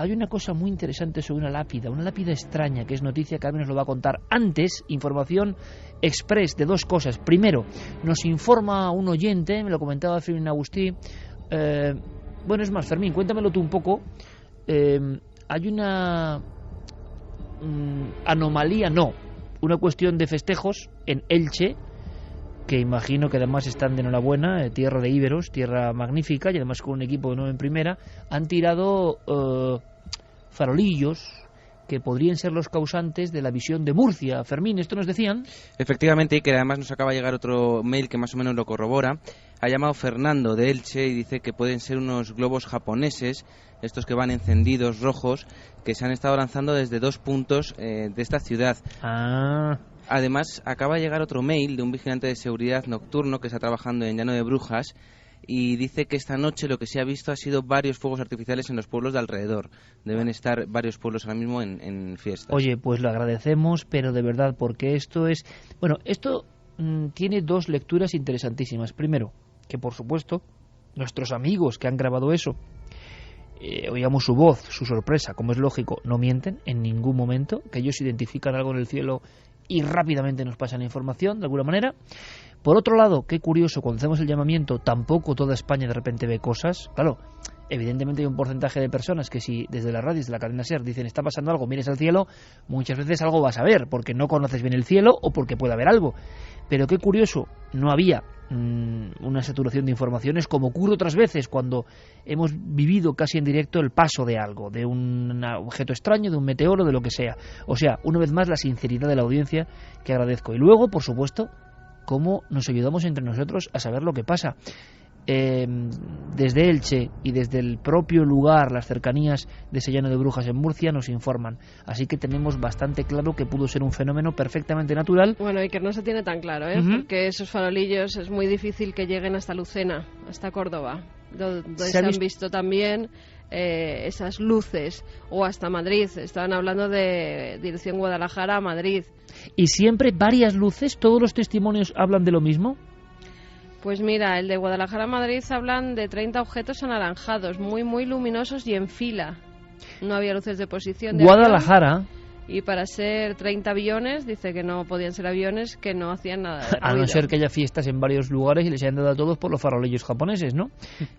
hay una cosa muy interesante sobre una lápida extraña, que es noticia, que Carmen nos lo va a contar. Antes, información express de dos cosas. Primero, nos informa un oyente, me lo comentaba Fermín Agustí, bueno, es más, Fermín, cuéntamelo tú un poco. Hay una anomalía, una cuestión de festejos en Elche, que imagino que además están de enhorabuena, tierra de íberos, tierra magnífica, y además con un equipo de nuevo en primera, han tirado farolillos que podrían ser los causantes de la visión de Murcia. Fermín, ¿esto nos decían? Efectivamente, y que además nos acaba de llegar otro mail que más o menos lo corrobora. Ha llamado Fernando de Elche y dice que pueden ser unos globos japoneses, estos que van encendidos, rojos, que se han estado lanzando desde 2 puntos de esta ciudad. Además, acaba de llegar otro mail de un vigilante de seguridad nocturno que está trabajando en Llano de Brujas y dice que esta noche lo que se ha visto ha sido varios fuegos artificiales en los pueblos de alrededor. Deben estar varios pueblos ahora mismo en fiestas. Oye, pues lo agradecemos, pero de verdad, porque esto es... Bueno, esto tiene dos lecturas interesantísimas. Primero, que por supuesto, nuestros amigos que han grabado eso, oíamos su voz, su sorpresa, como es lógico, no mienten en ningún momento, que ellos identifican algo en el cielo y rápidamente nos pasan información, de alguna manera. Por otro lado, qué curioso, cuando hacemos el llamamiento, tampoco toda España de repente ve cosas. Claro, evidentemente hay un porcentaje de personas que si desde la radio, desde la cadena SER, dicen está pasando algo, mires al cielo, muchas veces algo vas a ver, porque no conoces bien el cielo o porque puede haber algo. Pero qué curioso, no había una saturación de informaciones como ocurre otras veces cuando hemos vivido casi en directo el paso de algo, de un objeto extraño, de un meteoro, de lo que sea. O sea, una vez más la sinceridad de la audiencia, que agradezco. Y luego, por supuesto, cómo nos ayudamos entre nosotros a saber lo que pasa. Desde Elche y desde el propio lugar, las cercanías de Llano de Brujas en Murcia, nos informan. Así que tenemos bastante claro que pudo ser un fenómeno perfectamente natural. Bueno, y que no se tiene tan claro, porque esos farolillos es muy difícil que lleguen hasta Lucena, hasta Córdoba, donde se han visto también esas luces, o hasta Madrid. Estaban hablando de dirección Guadalajara a Madrid. ¿Y siempre varias luces? ¿Todos los testimonios hablan de lo mismo? Pues mira, el de Guadalajara a Madrid hablan de 30 objetos anaranjados, muy muy luminosos y en fila. No había luces de posición de Guadalajara. Avión, y para ser 30 aviones, dice que no podían ser aviones que no hacían nada de ruido. A no ser que haya fiestas en varios lugares y les hayan dado a todos por los farolillos japoneses, ¿no?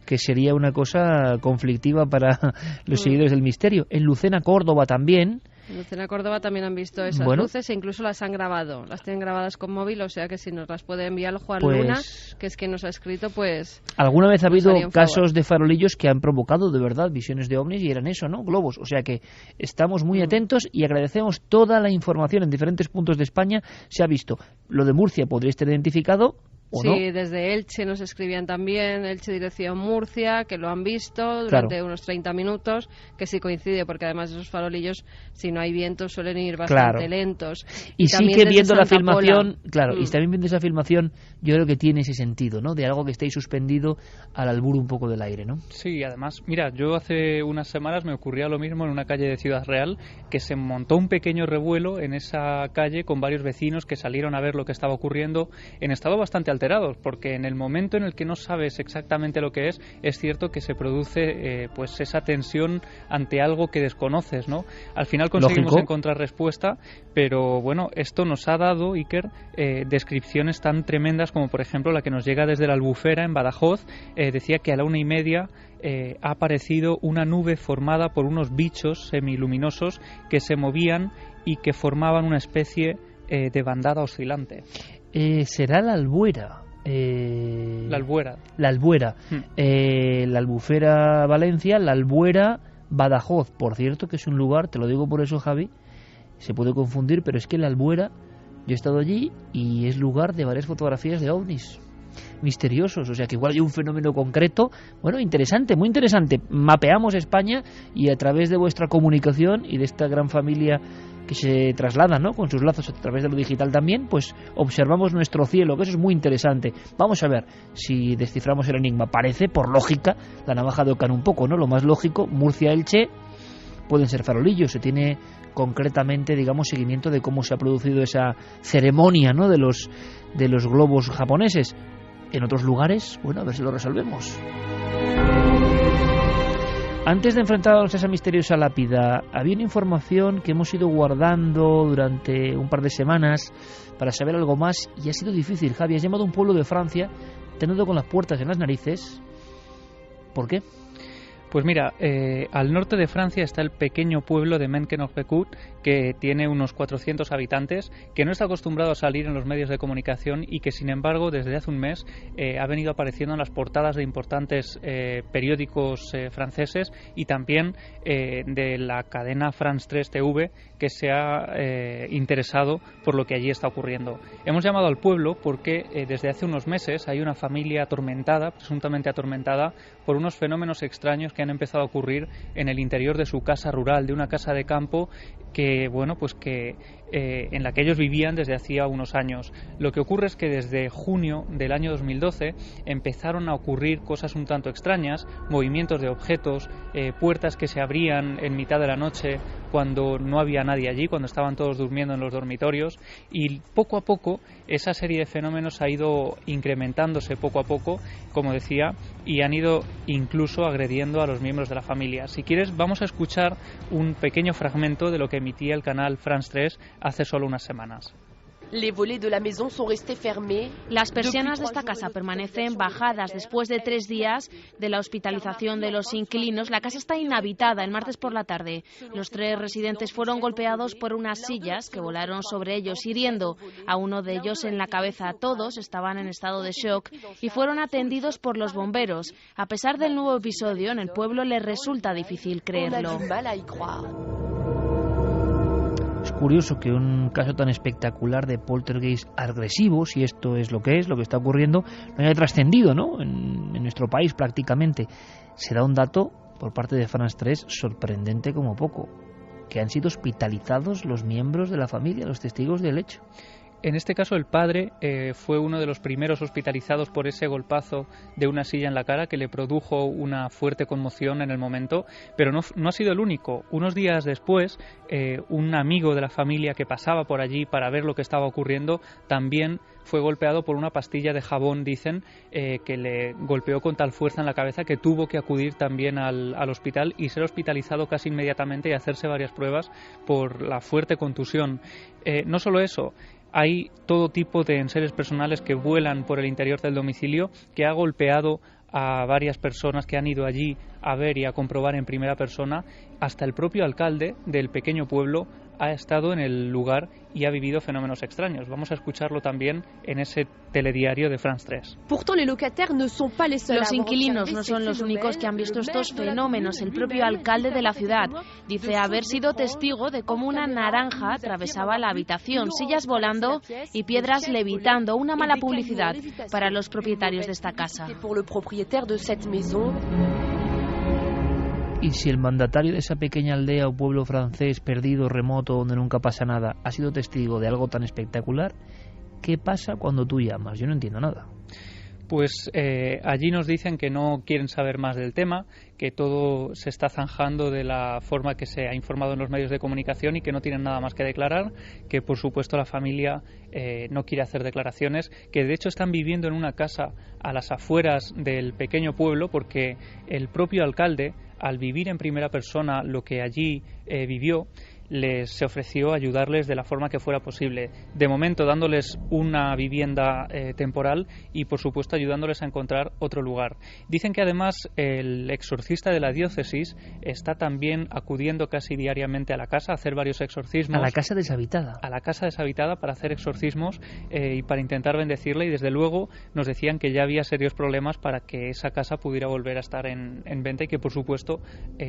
Que sería una cosa conflictiva para los seguidores del misterio. En Lucena, Córdoba también. En Lucena, Córdoba también han visto esas luces e incluso las han grabado. Las tienen grabadas con móvil, o sea que si nos las puede enviar Juan Luna, que es quien nos ha escrito, pues... ¿Alguna vez ha habido casos de farolillos que han provocado de verdad visiones de ovnis y eran eso, ¿no? Globos. O sea que estamos muy atentos y agradecemos toda la información en diferentes puntos de España. Se ha visto. Lo de Murcia podría estar identificado. Sí, no. Desde Elche nos escribían también, Elche dirección Murcia, que lo han visto durante unos 30 minutos, que sí coincide, porque además esos farolillos, si no hay viento, suelen ir bastante lentos. Y sí que viendo la filmación, y también viendo esa filmación, yo creo que tiene ese sentido, ¿no? De algo que esté ahí suspendido al albur un poco del aire, ¿no? Sí, además, mira, yo hace unas semanas me ocurría lo mismo en una calle de Ciudad Real, que se montó un pequeño revuelo en esa calle con varios vecinos que salieron a ver lo que estaba ocurriendo en estado bastante alterados, porque en el momento en el que no sabes exactamente lo que es cierto que se produce pues esa tensión ante algo que desconoces, ¿no? Al final conseguimos encontrar respuesta, pero bueno, esto nos ha dado, Iker, descripciones tan tremendas como por ejemplo la que nos llega desde la Albufera en Badajoz. Decía que a la 1:30 ha aparecido una nube formada por unos bichos semiluminosos que se movían y que formaban una especie de bandada oscilante. Será la Albuera. La Albuera. La Albuera. La Albufera Valencia, la Albuera Badajoz. Por cierto, que es un lugar, te lo digo por eso, Javi, se puede confundir, pero es que la Albuera, yo he estado allí y es lugar de varias fotografías de ovnis misteriosos, o sea que igual hay un fenómeno concreto, bueno, interesante, muy interesante. Mapeamos España y a través de vuestra comunicación y de esta gran familia que se traslada, ¿no?, con sus lazos a través de lo digital también, pues observamos nuestro cielo, que eso es muy interesante. Vamos a ver si desciframos el enigma. Parece, por lógica, la navaja de Ockham un poco, ¿no? Lo más lógico, Murcia-Elche pueden ser farolillos. Se tiene concretamente, digamos, seguimiento de cómo se ha producido esa ceremonia, ¿no?, de los globos japoneses. En otros lugares, bueno, a ver si lo resolvemos. Antes de enfrentarnos a esa misteriosa lápida, había una información que hemos ido guardando durante un par de semanas para saber algo más y ha sido difícil. Javi, has llamado a un pueblo de Francia teniendo con las puertas en las narices. ¿Por qué? Pues mira, al norte de Francia está el pequeño pueblo de Menkenhorbecut, que tiene unos 400 habitantes, que no está acostumbrado a salir en los medios de comunicación y que, sin embargo, desde hace un mes ha venido apareciendo en las portadas de importantes periódicos franceses y también de la cadena France 3 TV, que se ha interesado por lo que allí está ocurriendo. Hemos llamado al pueblo porque desde hace unos meses hay una familia atormentada, presuntamente atormentada, por unos fenómenos extraños que han empezado a ocurrir en el interior de su casa rural, de una casa de campo que, bueno, pues que en la que ellos vivían desde hacía unos años. Lo que ocurre es que desde junio del año 2012 empezaron a ocurrir cosas un tanto extrañas, movimientos de objetos, puertas que se abrían en mitad de la noche cuando no había nadie allí, cuando estaban todos durmiendo en los dormitorios, y poco a poco esa serie de fenómenos ha ido incrementándose poco a poco, como decía, y han ido incluso agrediendo a los miembros de la familia. Si quieres, vamos a escuchar un pequeño fragmento de lo que emitía el canal France 3 hace solo unas semanas. Las persianas de esta casa permanecen bajadas después de 3 días de la hospitalización de los inquilinos. La casa está inhabitada el martes por la tarde. Los 3 residentes fueron golpeados por unas sillas que volaron sobre ellos, hiriendo a uno de ellos en la cabeza. Todos estaban en estado de shock y fueron atendidos por los bomberos. A pesar del nuevo episodio, en el pueblo les resulta difícil creerlo. Es curioso que un caso tan espectacular de poltergeist agresivo, si esto es lo que está ocurriendo, no haya trascendido, ¿no? En nuestro país prácticamente. Se da un dato por parte de France 3 sorprendente como poco, que han sido hospitalizados los miembros de la familia, los testigos del hecho. En este caso, el padre fue uno de los primeros hospitalizados por ese golpazo de una silla en la cara que le produjo una fuerte conmoción en el momento, pero no ha sido el único. Unos días después, un amigo de la familia que pasaba por allí para ver lo que estaba ocurriendo también fue golpeado por una pastilla de jabón, dicen, que le golpeó con tal fuerza en la cabeza que tuvo que acudir también al hospital y ser hospitalizado casi inmediatamente y hacerse varias pruebas por la fuerte contusión. No solo eso, hay todo tipo de enseres personales que vuelan por el interior del domicilio, que ha golpeado a varias personas que han ido allí a ver y a comprobar en primera persona. Hasta el propio alcalde del pequeño pueblo ha estado en el lugar y ha vivido fenómenos extraños. Vamos a escucharlo también en ese telediario de France 3. Los inquilinos no son los únicos que han visto estos fenómenos. El propio alcalde de la ciudad dice haber sido testigo de cómo una naranja atravesaba la habitación, sillas volando y piedras levitando. Una mala publicidad para los propietarios de esta casa. Y si el mandatario de esa pequeña aldea o pueblo francés perdido, remoto, donde nunca pasa nada, ha sido testigo de algo tan espectacular, ¿qué pasa cuando tú llamas? Yo no entiendo nada. Pues allí nos dicen que no quieren saber más del tema, que todo se está zanjando de la forma que se ha informado en los medios de comunicación y que no tienen nada más que declarar, que por supuesto la familia no quiere hacer declaraciones, que de hecho están viviendo en una casa a las afueras del pequeño pueblo porque el propio alcalde, al vivir en primera persona lo que allí vivió, se ofreció ayudarles de la forma que fuera posible. De momento dándoles una vivienda temporal y por supuesto ayudándoles a encontrar otro lugar. Dicen que además el exorcista de la diócesis está también acudiendo casi diariamente a la casa a hacer varios exorcismos. A la casa deshabitada. A la casa deshabitada para hacer exorcismos y para intentar bendecirla, y desde luego nos decían que ya había serios problemas para que esa casa pudiera volver a estar en venta y que por supuesto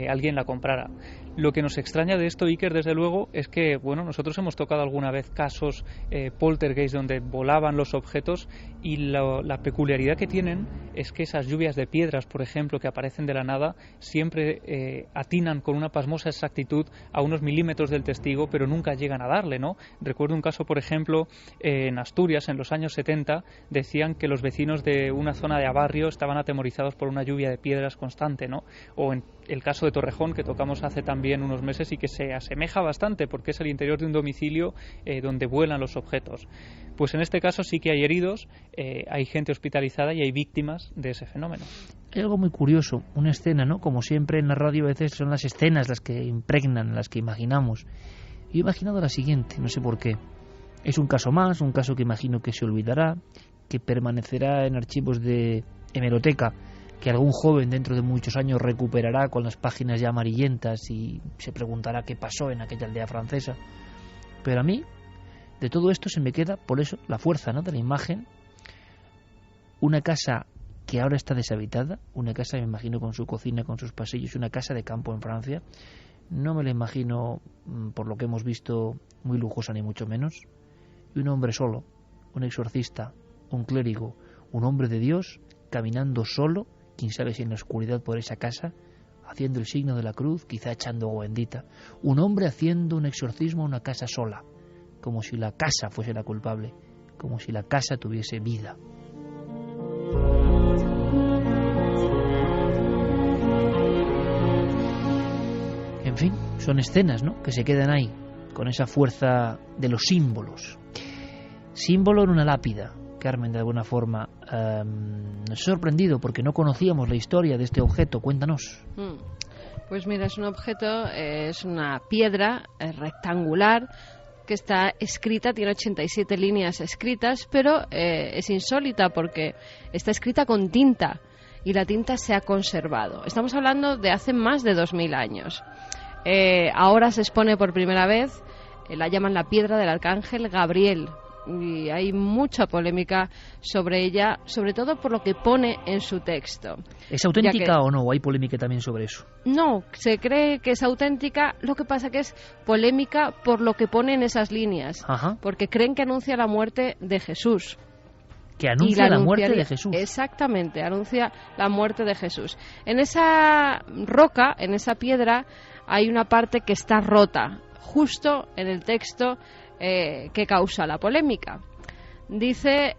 alguien la comprara. Lo que nos extraña de esto, Iker, desde luego, es que bueno, nosotros hemos tocado alguna vez casos poltergeist donde volaban los objetos y la peculiaridad que tienen es que esas lluvias de piedras, por ejemplo, que aparecen de la nada, siempre atinan con una pasmosa exactitud a unos milímetros del testigo, pero nunca llegan a darle, ¿no? Recuerdo un caso, por ejemplo, en Asturias, en los años 70, decían que los vecinos de una zona de Abarrio estaban atemorizados por una lluvia de piedras constante, ¿no? O en el caso de Torrejón, que tocamos hace también unos meses y que se asemeja bastante porque es el interior de un domicilio donde vuelan los objetos. Pues en este caso sí que hay heridos, hay gente hospitalizada y hay víctimas de ese fenómeno. Hay algo muy curioso, una escena, ¿no? Como siempre en la radio a veces son las escenas las que impregnan, las que imaginamos. Yo he imaginado la siguiente, no sé por qué. Es un caso más, un caso que imagino que se olvidará, que permanecerá en archivos de hemeroteca, que algún joven dentro de muchos años recuperará con las páginas ya amarillentas y se preguntará qué pasó en aquella aldea francesa. Pero a mí, de todo esto se me queda, por eso, la fuerza, ¿no?, de la imagen. Una casa que ahora está deshabitada, una casa, me imagino, con su cocina, con sus pasillos, una casa de campo en Francia. No me la imagino, por lo que hemos visto, muy lujosa ni mucho menos. Y un hombre solo, un exorcista, un clérigo, un hombre de Dios, caminando solo, quién sabe si en la oscuridad por esa casa, haciendo el signo de la cruz, quizá echando agua bendita. Un hombre haciendo un exorcismo a una casa sola, como si la casa fuese la culpable, como si la casa tuviese vida. En fin, son escenas, ¿no?, que se quedan ahí, con esa fuerza de los símbolos. Símbolo en una lápida. Carmen, de alguna forma, nos ha sorprendido porque no conocíamos la historia de este objeto. Cuéntanos. Pues mira, es un objeto, es una piedra rectangular que está escrita, tiene 87 líneas escritas, pero es insólita porque está escrita con tinta y la tinta se ha conservado. Estamos hablando de hace más de 2000 años. Ahora se expone por primera vez, la llaman la piedra del arcángel Gabriel. Y hay mucha polémica sobre ella, sobre todo por lo que pone en su texto. ¿Es auténtica o no? ¿O hay polémica también sobre eso? No, se cree que es auténtica, lo que pasa que es polémica por lo que pone en esas líneas. Ajá. Porque creen que anuncia la muerte de Jesús. Que anuncia la muerte de Jesús. Exactamente, anuncia la muerte de Jesús. En esa roca, en esa piedra, hay una parte que está rota, justo en el texto que causa la polémica. Dice,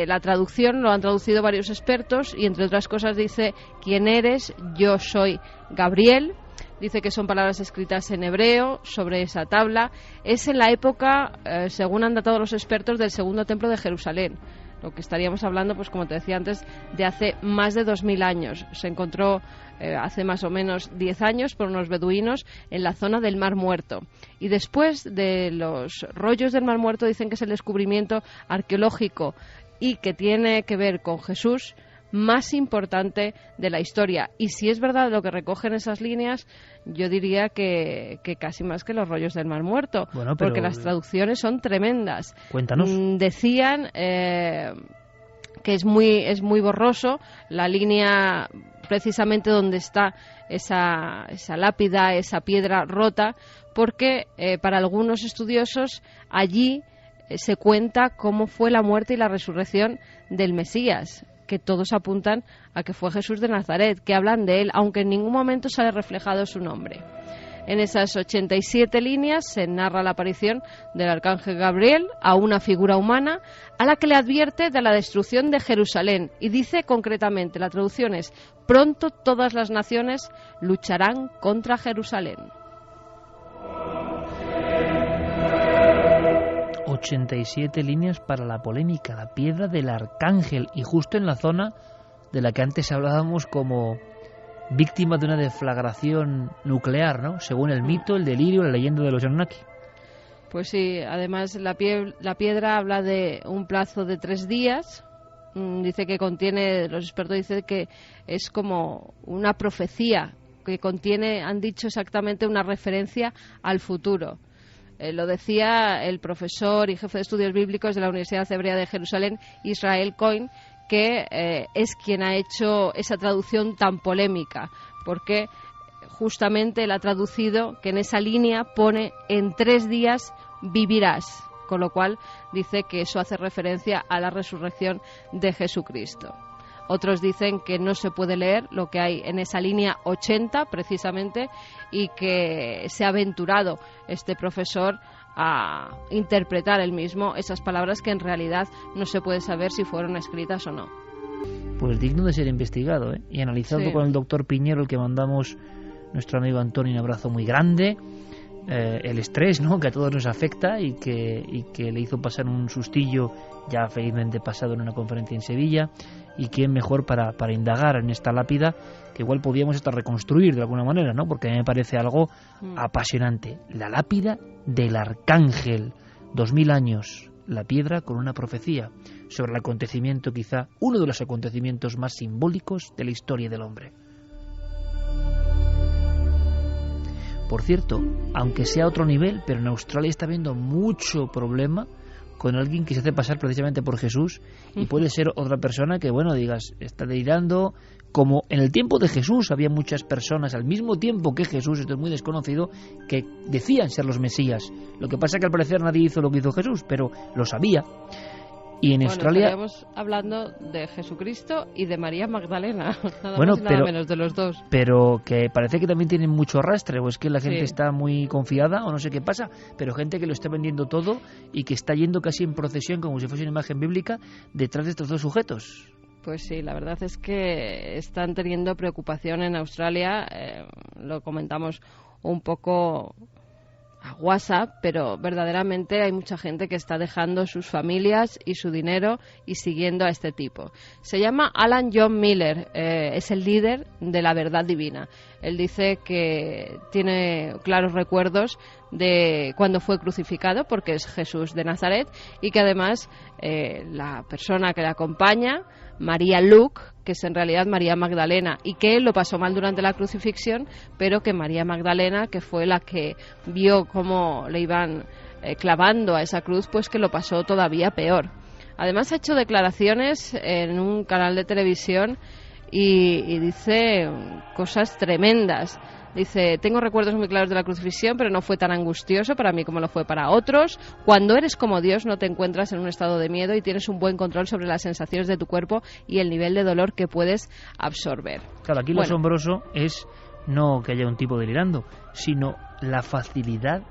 la traducción lo han traducido varios expertos y entre otras cosas dice: ¿quién eres? Yo soy Gabriel. Dice que son palabras escritas en hebreo sobre esa tabla. Es en la época, según han datado los expertos, del segundo templo de Jerusalén. Lo que estaríamos hablando, pues como te decía antes, de hace más de 2000 años. Se encontró hace más o menos 10 años por unos beduinos en la zona del Mar Muerto. Y después de los rollos del Mar Muerto dicen que es el descubrimiento arqueológico y que tiene que ver con Jesús más importante de la historia. Y si es verdad lo que recogen esas líneas, yo diría que casi más que los rollos del Mar Muerto, bueno, porque las traducciones son tremendas. Cuéntanos. Decían que es muy borroso la línea precisamente donde está esa lápida, esa piedra rota, porque para algunos estudiosos allí se cuenta cómo fue la muerte y la resurrección del Mesías, que todos apuntan a que fue Jesús de Nazaret, que hablan de él, aunque en ningún momento sale reflejado su nombre. En esas 87 líneas se narra la aparición del arcángel Gabriel a una figura humana a la que le advierte de la destrucción de Jerusalén y dice concretamente, la traducción es: pronto todas las naciones lucharán contra Jerusalén. 87 líneas para la polémica, la piedra del arcángel, y justo en la zona de la que antes hablábamos como víctima de una deflagración nuclear, ¿no? Según el mito, el delirio, la leyenda de los Anunnaki. Pues sí, además la piedra habla de un plazo de 3 días. Dice que contiene, los expertos dicen que es como una profecía, que contiene, han dicho exactamente, una referencia al futuro. Lo decía el profesor y jefe de estudios bíblicos de la Universidad Hebrea de Jerusalén, Israel Cohen, que es quien ha hecho esa traducción tan polémica, porque justamente él ha traducido que en esa línea pone: en 3 días vivirás, con lo cual dice que eso hace referencia a la resurrección de Jesucristo. Otros dicen que no se puede leer lo que hay en esa línea 80 precisamente, y que se ha aventurado este profesor a interpretar él mismo esas palabras que en realidad no se puede saber si fueron escritas o no. pues digno de ser investigado, ¿eh? Y analizado con el doctor Piñero, el que mandamos nuestro amigo Antonio un abrazo muy grande, el estrés, ¿no?, que a todos nos afecta y que le hizo pasar un sustillo ya felizmente pasado en una conferencia en Sevilla, y quién mejor para indagar en esta lápida que igual podíamos hasta reconstruir de alguna manera, ¿no?, porque a mí me parece algo apasionante. La lápida del Arcángel, 2000 años, la piedra con una profecía sobre el acontecimiento, quizá uno de los acontecimientos más simbólicos de la historia del hombre. Por cierto, aunque sea a otro nivel, pero en Australia está habiendo mucho problema con alguien que se hace pasar precisamente por Jesús, y puede ser otra persona que, bueno, digas, está delirando, como en el tiempo de Jesús había muchas personas al mismo tiempo que Jesús, esto es muy desconocido, que decían ser los Mesías. Lo que pasa es que al parecer nadie hizo lo que hizo Jesús, pero lo sabía. Y en Australia estaríamos hablando de Jesucristo y de María Magdalena, nada bueno, más y nada menos de los dos. Pero que parece que también tienen mucho arrastre, o es que la gente está muy confiada, o no sé qué pasa, pero gente que lo está vendiendo todo y que está yendo casi en procesión, como si fuese una imagen bíblica, detrás de estos dos sujetos. Pues sí, la verdad es que están teniendo preocupación en Australia, lo comentamos un poco a WhatsApp, pero verdaderamente hay mucha gente que está dejando sus familias y su dinero y siguiendo a este tipo. Se llama Alan John Miller, es el líder de la Verdad Divina. Él dice que tiene claros recuerdos de cuando fue crucificado, porque es Jesús de Nazaret, y que además la persona que le acompaña, María Luke, que es en realidad María Magdalena, y que él lo pasó mal durante la crucifixión, pero que María Magdalena, que fue la que vio cómo le iban clavando a esa cruz, pues que lo pasó todavía peor. Además ha hecho declaraciones en un canal de televisión y dice cosas tremendas. Dice, tengo recuerdos muy claros de la crucifixión, pero no fue tan angustioso para mí como lo fue para otros. Cuando eres como Dios no te encuentras en un estado de miedo y tienes un buen control sobre las sensaciones de tu cuerpo y el nivel de dolor que puedes absorber. Claro, aquí lo asombroso es no que haya un tipo delirando, sino la facilidad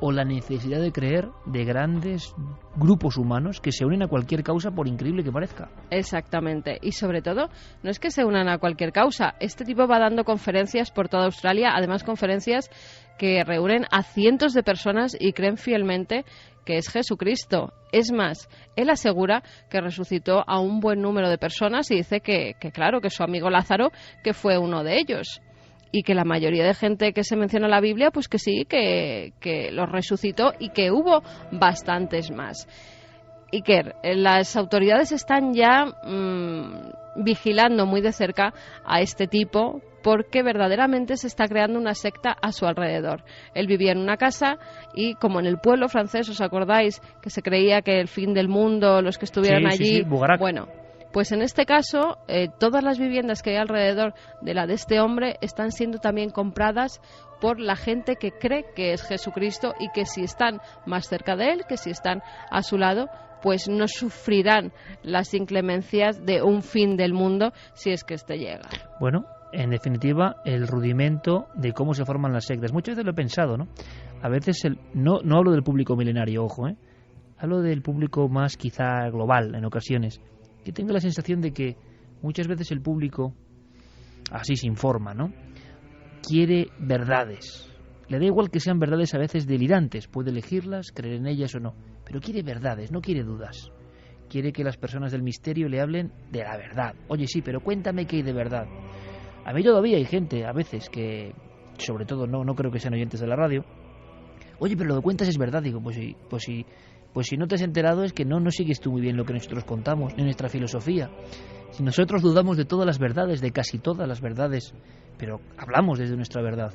o la necesidad de creer de grandes grupos humanos que se unen a cualquier causa, por increíble que parezca. Exactamente, y sobre todo, no es que se unan a cualquier causa, este tipo va dando conferencias por toda Australia, además conferencias que reúnen a cientos de personas y creen fielmente que es Jesucristo. Es más, él asegura que resucitó a un buen número de personas y dice que claro, que su amigo Lázaro, que fue uno de ellos. Y que la mayoría de gente que se menciona en la Biblia, pues que sí, que los resucitó y que hubo bastantes más. Y que las autoridades están ya vigilando muy de cerca a este tipo, porque verdaderamente se está creando una secta a su alrededor. Él vivía en una casa y como en el pueblo francés, ¿os acordáis? Que se creía que el fin del mundo, los que estuvieran allí... Sí, bueno... Pues en este caso, todas las viviendas que hay alrededor de la de este hombre están siendo también compradas por la gente que cree que es Jesucristo y que si están más cerca de él, que si están a su lado, pues no sufrirán las inclemencias de un fin del mundo si es que este llega. Bueno, en definitiva, el rudimento de cómo se forman las sectas. Muchas veces lo he pensado, ¿no? A veces, no hablo del público milenario, ojo, hablo del público más quizá global en ocasiones. Que tengo la sensación de que muchas veces el público así se informa, ¿no? Quiere verdades. Le da igual que sean verdades a veces delirantes, puede elegirlas, creer en ellas o no, pero quiere verdades, no quiere dudas. Quiere que las personas del misterio le hablen de la verdad. Oye, sí, pero cuéntame qué hay de verdad. A mí todavía hay gente, a veces, que, sobre todo no creo que sean oyentes de la radio. Oye, pero lo que cuentas es verdad. Digo, pues si no te has enterado es que no sigues tú muy bien lo que nosotros contamos, ni nuestra filosofía. Si nosotros dudamos de todas las verdades, de casi todas las verdades, pero hablamos desde nuestra verdad.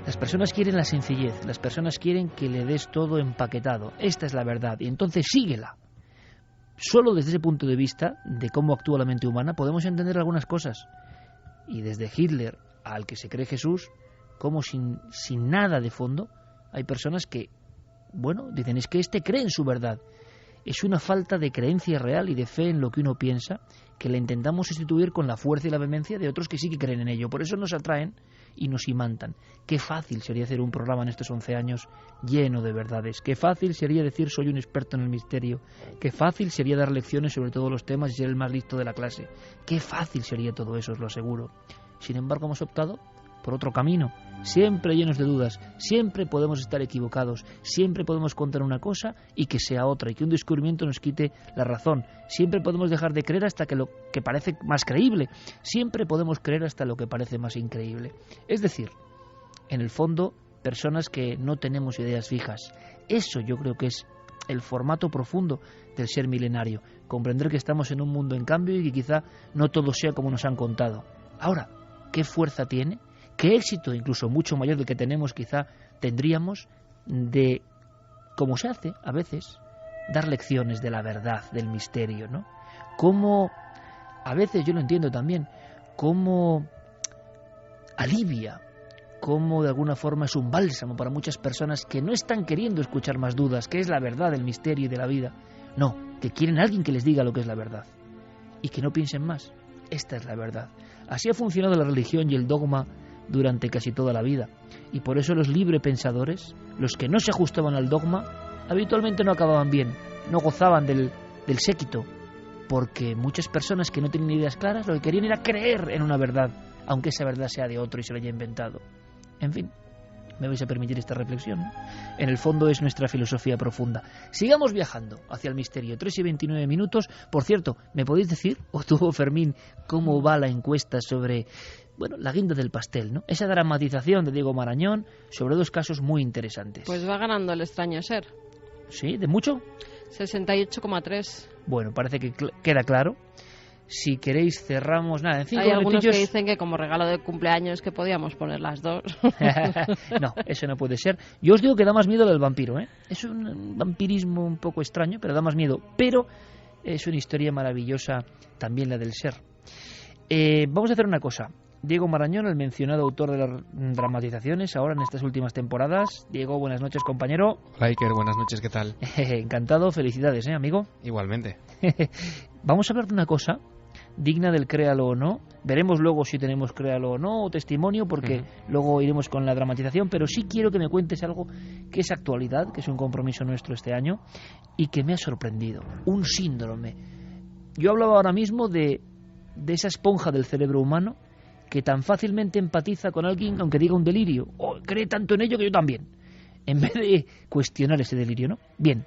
Las personas quieren la sencillez, las personas quieren que le des todo empaquetado. Esta es la verdad, y entonces síguela. Solo desde ese punto de vista, de cómo actúa la mente humana, podemos entender algunas cosas. Y desde Hitler al que se cree Jesús, como sin nada de fondo, hay personas que dicen, es que este cree en su verdad. Es una falta de creencia real y de fe en lo que uno piensa, que la intentamos sustituir con la fuerza y la vehemencia de otros que sí que creen en ello. Por eso nos atraen y nos imantan. Qué fácil sería hacer un programa en estos 11 años lleno de verdades. Qué fácil sería decir soy un experto en el misterio. Qué fácil sería dar lecciones sobre todos los temas y ser el más listo de la clase. Qué fácil sería todo eso, os lo aseguro. Sin embargo, hemos optado por otro camino, siempre llenos de dudas, siempre podemos estar equivocados, siempre podemos contar una cosa y que sea otra, y que un descubrimiento nos quite la razón, siempre podemos dejar de creer hasta que lo que parece más creíble, siempre podemos creer hasta lo que parece más increíble. Es decir, en el fondo, personas que no tenemos ideas fijas. Eso yo creo que es el formato profundo del ser milenario, comprender que estamos en un mundo en cambio y que quizá no todo sea como nos han contado. Ahora, ¿qué fuerza tiene? ¿Qué éxito, incluso mucho mayor del que tenemos, quizá tendríamos de, como se hace a veces, dar lecciones de la verdad, del misterio, ¿no? Cómo, a veces yo lo entiendo también, cómo alivia, cómo de alguna forma es un bálsamo para muchas personas que no están queriendo escuchar más dudas, qué es la verdad del misterio y de la vida. No, que quieren a alguien que les diga lo que es la verdad y que no piensen más. Esta es la verdad. Así ha funcionado la religión y el dogma durante casi toda la vida. Y por eso los librepensadores, los que no se ajustaban al dogma, habitualmente no acababan bien, no gozaban del séquito, porque muchas personas que no tienen ideas claras lo que querían era creer en una verdad, aunque esa verdad sea de otro y se lo haya inventado. En fin, me vais a permitir esta reflexión, ¿no? En el fondo es nuestra filosofía profunda. Sigamos viajando hacia el misterio. 3:29. Por cierto, ¿me podéis decir, o tú, Fermín, cómo va la encuesta sobre, bueno, la guinda del pastel, ¿no? Esa dramatización de Diego Marañón sobre dos casos muy interesantes. Pues va ganando El extraño ser. ¿Sí? ¿De mucho? 68,3. Bueno, parece que queda claro. Si queréis cerramos, nada, en 5 Hay algunos minutillos. que dicen que como regalo de cumpleaños que podíamos poner las dos. No, eso no puede ser. Yo os digo que da más miedo el vampiro, ¿eh? Es un vampirismo un poco extraño, pero da más miedo. Pero es una historia maravillosa también la del ser. Vamos a hacer una cosa. Diego Marañón, el mencionado autor de las dramatizaciones, ahora en estas últimas temporadas. Diego, buenas noches, compañero. Hola, Iker, buenas noches, ¿qué tal? Encantado, felicidades, amigo. Igualmente. Vamos a hablar de una cosa digna del créalo o no. Veremos luego si tenemos créalo o no, o testimonio, porque luego iremos con la dramatización, pero sí quiero que me cuentes algo que es actualidad, que es un compromiso nuestro este año, y que me ha sorprendido. Un síndrome. Yo hablaba ahora mismo de esa esponja del cerebro humano que tan fácilmente empatiza con alguien aunque diga un delirio, o cree tanto en ello que yo también, en vez de cuestionar ese delirio, ¿no? Bien,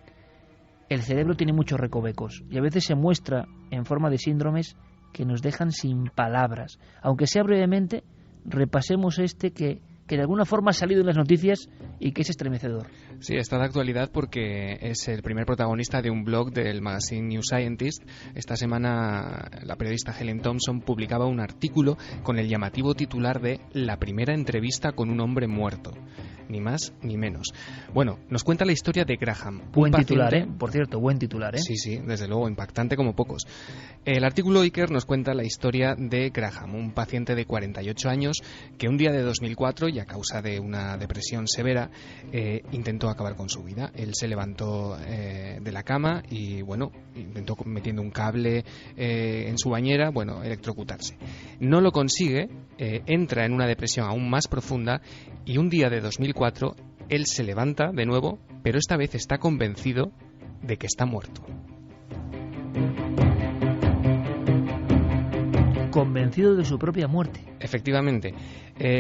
el cerebro tiene muchos recovecos y a veces se muestra en forma de síndromes que nos dejan sin palabras. Aunque sea brevemente, repasemos este que de alguna forma ha salido en las noticias y que es estremecedor. Sí, está de actualidad porque es el primer protagonista de un blog del magazine New Scientist. Esta semana la periodista Helen Thompson publicaba un artículo con el llamativo titular de La primera entrevista con un hombre muerto. Ni más ni menos. Bueno, nos cuenta la historia de Graham. Buen titular, ¿eh? Por cierto, buen titular, ¿eh? Sí, sí, desde luego, impactante como pocos. El artículo Iker nos cuenta la historia de Graham, un paciente de 48 años que un día de 2004, y a causa de una depresión severa, intentó acabar con su vida. Él se levantó de la cama y, bueno, intentó metiendo un cable en su bañera, bueno, electrocutarse. No lo consigue, entra en una depresión aún más profunda y un día de 2004 él se levanta de nuevo, pero esta vez está convencido de que está muerto. Convencido de su propia muerte. Efectivamente.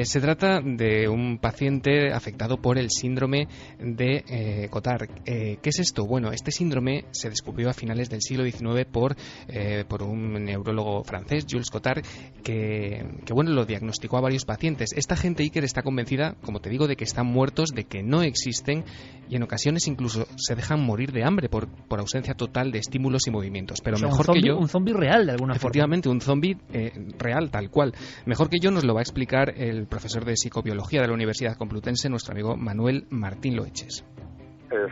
Se trata de un paciente afectado por el síndrome de Cotard. ¿Qué es esto? Bueno, este síndrome se descubrió a finales del siglo XIX por un neurólogo francés, Jules Cotard, que bueno, lo diagnosticó a varios pacientes. Esta gente, Iker, está convencida, como te digo, de que están muertos, de que no existen, y en ocasiones incluso se dejan morir de hambre por ausencia total de estímulos y movimientos. Pero, o sea, mejor que yo... Un zombi real, de alguna forma. Efectivamente, un zombi real, tal cual. Mejor que yo nos lo va a explicar el profesor de psicobiología de la Universidad Complutense, nuestro amigo Manuel Martín Loeches. Es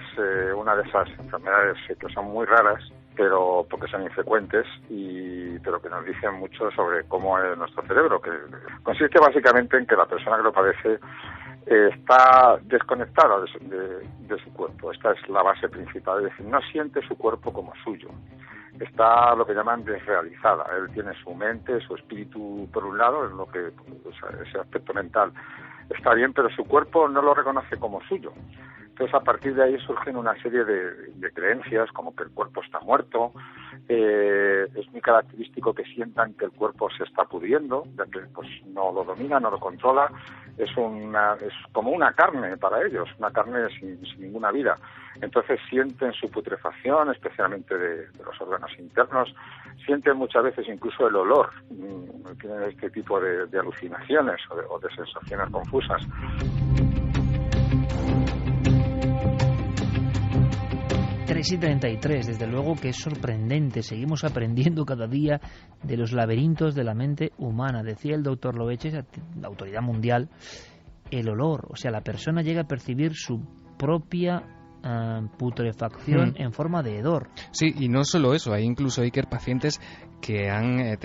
una de esas enfermedades que son muy raras, pero porque son infrecuentes, pero que nos dicen mucho sobre cómo es nuestro cerebro, que consiste básicamente en que la persona que lo padece está desconectada de su cuerpo. Esta es la base principal, es decir, no siente su cuerpo como suyo. está lo que llaman desrealizada. Él tiene su mente, su espíritu por un lado, es lo que ese aspecto mental está bien, pero su cuerpo no lo reconoce como suyo. Entonces, a partir de ahí surgen una serie de creencias, como que el cuerpo está muerto. Es muy característico que sientan que el cuerpo se está pudriendo, ya que pues no lo domina, no lo controla. Es como una carne para ellos, una carne sin ninguna vida. Entonces sienten su putrefacción, especialmente de los órganos internos. Sienten muchas veces incluso el olor. Tienen este tipo de alucinaciones o de sensaciones confusas. Y 33, desde luego que es sorprendente. Seguimos aprendiendo cada día de los laberintos de la mente humana. Decía el doctor Loeches, la autoridad mundial, el olor. O sea, la persona llega a percibir su propia putrefacción en forma de hedor. Sí, y no solo eso, hay incluso, Iker, pacientes que han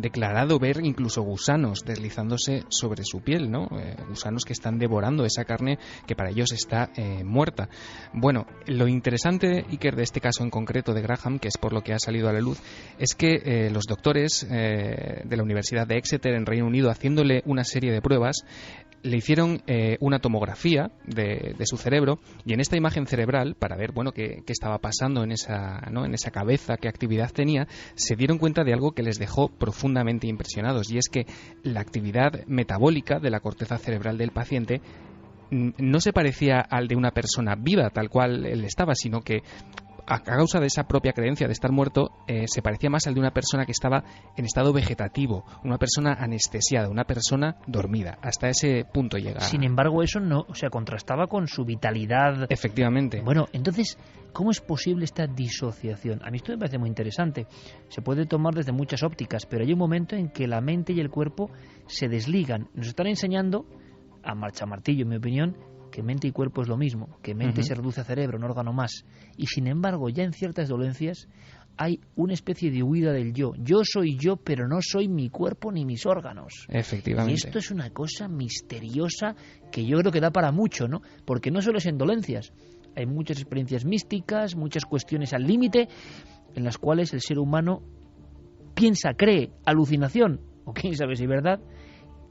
declarado ver incluso gusanos deslizándose sobre su piel, ¿no? Gusanos que están devorando esa carne que para ellos está muerta. Bueno, lo interesante, Iker, de este caso en concreto de Graham, que es por lo que ha salido a la luz, es que los doctores de la Universidad de Exeter en Reino Unido, haciéndole una serie de pruebas, le hicieron una tomografía de su cerebro, y en esta imagen cerebral, para ver qué estaba pasando en esa cabeza, qué actividad tenía, se dieron cuenta de algo que les dejó profundamente impresionados, y es que la actividad metabólica de la corteza cerebral del paciente no se parecía al de una persona viva, tal cual él estaba, sino que a causa de esa propia creencia de estar muerto, se parecía más al de una persona que estaba en estado vegetativo, una persona anestesiada, una persona dormida. Hasta ese punto llega. Sin embargo, eso no, contrastaba con su vitalidad. Efectivamente. Bueno, entonces, ¿cómo es posible esta disociación? A mí esto me parece muy interesante. Se puede tomar desde muchas ópticas, pero hay un momento en que la mente y el cuerpo se desligan. Nos están enseñando, a martillo, en mi opinión, que mente y cuerpo es lo mismo, que mente se reduce a cerebro, un órgano más. Y sin embargo, ya en ciertas dolencias hay una especie de huida del yo. Yo soy yo, pero no soy mi cuerpo ni mis órganos. Efectivamente. Y esto es una cosa misteriosa que yo creo que da para mucho, ¿no? Porque no solo es en dolencias. Hay muchas experiencias místicas, muchas cuestiones al límite, en las cuales el ser humano piensa, cree, alucinación, o quién sabe si es verdad,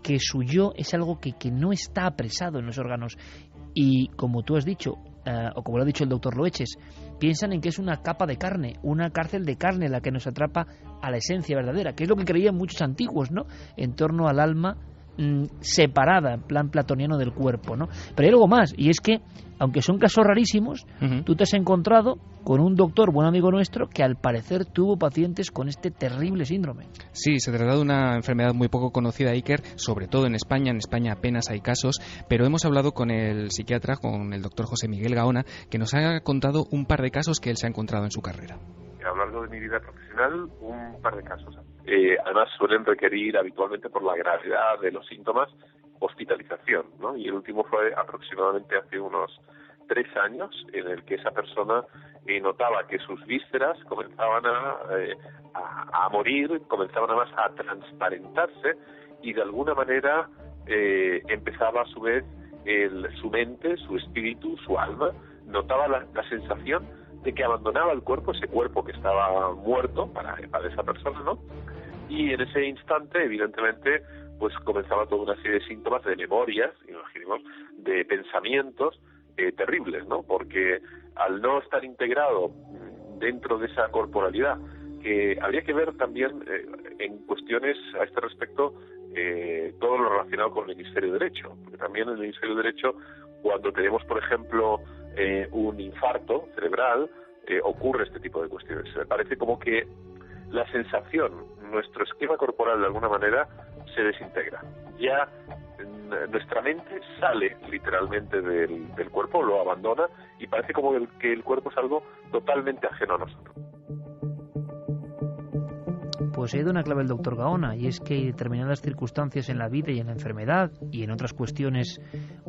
que su yo es algo que no está apresado en los órganos. Y como tú has dicho, o como lo ha dicho el doctor Loeches, piensan en que es una capa de carne, una cárcel de carne la que nos atrapa a la esencia verdadera, que es lo que creían muchos antiguos, ¿no? En torno al alma separada, en plan platoniano del cuerpo, ¿no? Pero hay algo más, y es que, aunque son casos rarísimos, tú te has encontrado con un doctor, buen amigo nuestro, que al parecer tuvo pacientes con este terrible síndrome. Sí, se trata de una enfermedad muy poco conocida, Iker, sobre todo en España. En España apenas hay casos, pero hemos hablado con el psiquiatra, con el doctor José Miguel Gaona, que nos ha contado un par de casos que él se ha encontrado en su carrera. A lo largo de mi vida profesional, un par de casos. Además, suelen requerir habitualmente, por la gravedad de los síntomas, hospitalización, ¿no? Y el último fue aproximadamente hace unos 3 años, en el que esa persona notaba que sus vísceras comenzaban a morir, comenzaban además a transparentarse, y de alguna manera empezaba a su vez su mente, su espíritu, su alma, notaba la sensación de que abandonaba el cuerpo, ese cuerpo que estaba muerto para esa persona, ¿no? Y en ese instante, evidentemente, pues comenzaba toda una serie de síntomas, de memorias, imaginemos, de pensamientos terribles, ¿no? Porque al no estar integrado dentro de esa corporalidad, que habría que ver también en cuestiones a este respecto, todo lo relacionado con el hemisferio derecho, porque también en el hemisferio derecho, cuando tenemos, por ejemplo, un infarto cerebral, ocurre este tipo de cuestiones. Me parece como que la sensación, nuestro esquema corporal de alguna manera se desintegra. Ya nuestra mente sale literalmente del cuerpo, lo abandona, y parece como que el cuerpo es algo totalmente ajeno a nosotros. Pues ha ido una clave el doctor Gaona, y es que hay determinadas circunstancias en la vida y en la enfermedad y en otras cuestiones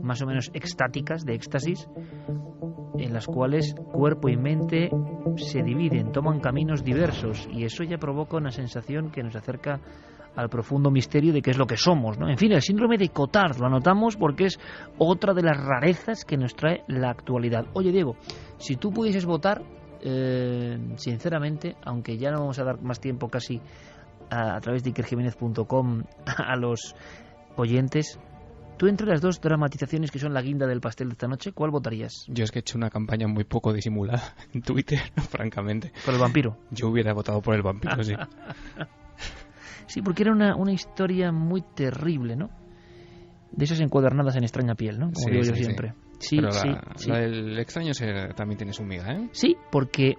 más o menos extáticas, de éxtasis, en las cuales cuerpo y mente se dividen, toman caminos diversos, y eso ya provoca una sensación que nos acerca al profundo misterio de qué es lo que somos, ¿no? En fin, el síndrome de Cotard lo anotamos porque es otra de las rarezas que nos trae la actualidad. Oye, Diego, si tú pudieses votar sinceramente, aunque ya no vamos a dar más tiempo casi a través de ikerjiménez.com a los oyentes, tú entre las dos dramatizaciones que son la guinda del pastel de esta noche, ¿cuál votarías? Yo es que he hecho una campaña muy poco disimulada en Twitter, francamente. ¿Por el vampiro? Yo hubiera votado por el vampiro, sí. Sí, porque era una historia muy terrible, ¿no? De esas encuadernadas en extraña piel, ¿no? Como digo yo siempre. Sí, pero sí. el extraño también tiene su miga, ¿eh? Sí, porque,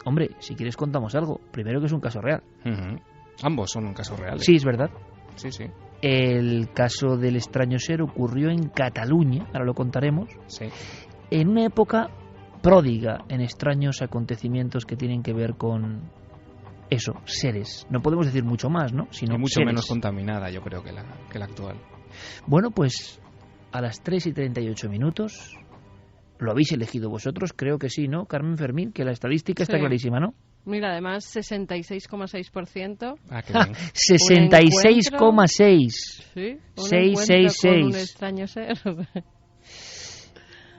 hombre, si quieres contamos algo. Primero que es un caso real. Uh-huh. Ambos son un caso real. Sí, es verdad. Sí, sí. El caso del extraño ser ocurrió en Cataluña, ahora lo contaremos, sí, en una época pródiga en extraños acontecimientos que tienen que ver con eso, seres. No podemos decir mucho más, ¿no? Sino y mucho seres. menos contaminada, yo creo, que la actual. Bueno, pues a las 3:38, ¿lo habéis elegido vosotros? Creo que sí, ¿no? Carmen Fermín, que la estadística está clarísima, ¿no? Mira, además, 66,6%. Ah, qué bien. 66,6. Sí, 666. Con un extraño ser.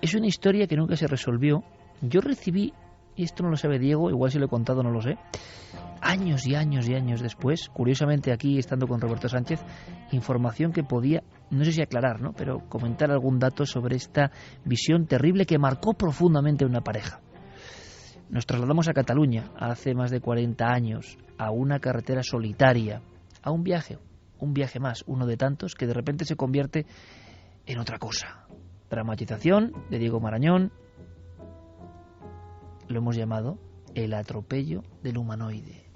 Es una historia que nunca se resolvió. Yo recibí, y esto no lo sabe Diego, igual si lo he contado no lo sé, años y años y años después, curiosamente aquí estando con Roberto Sánchez, información que podía, no sé si aclarar, ¿no?, pero comentar algún dato sobre esta visión terrible que marcó profundamente a una pareja. Nos trasladamos a Cataluña hace más de 40 años, a una carretera solitaria, a un viaje más, uno de tantos, que de repente se convierte en otra cosa. Dramatización de Diego Marañón, lo hemos llamado El atropello del humanoide.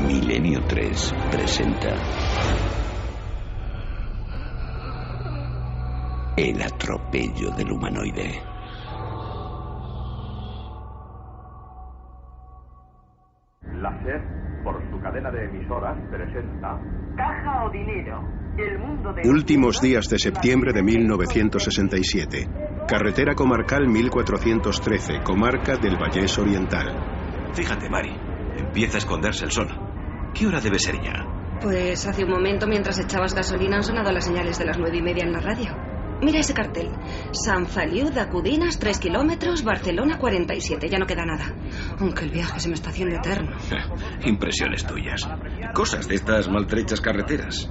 Milenio 3 presenta El atropello del humanoide. La SER, por su cadena de emisoras, presenta Caja o Dinero, el mundo de... Últimos días de septiembre de 1967. Carretera comarcal 1413, comarca del Vallés Oriental. Fíjate, Mari, empieza a esconderse el sol. ¿Qué hora debe ser ya? Pues hace un momento, mientras echabas gasolina, han sonado las señales de las 9:30 en la radio. Mira ese cartel. Sant Feliu de Cudinas, 3 kilómetros, Barcelona 47. Ya no queda nada. Aunque el viaje se me está haciendo eterno. Impresiones tuyas. Cosas de estas maltrechas carreteras.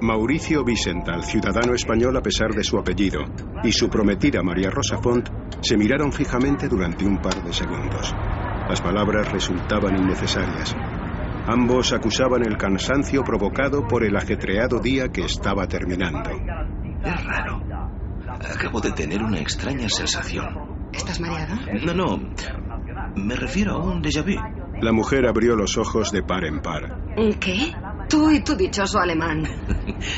Mauricio Vicental, ciudadano español a pesar de su apellido, y su prometida María Rosa Font se miraron fijamente durante un par de segundos. Las palabras resultaban innecesarias. Ambos acusaban el cansancio provocado por el ajetreado día que estaba terminando. Es raro. Acabo de tener una extraña sensación. ¿Estás mareado? No. Me refiero a un déjà vu. La mujer abrió los ojos de par en par. ¿Qué? Tú y tu dichoso alemán.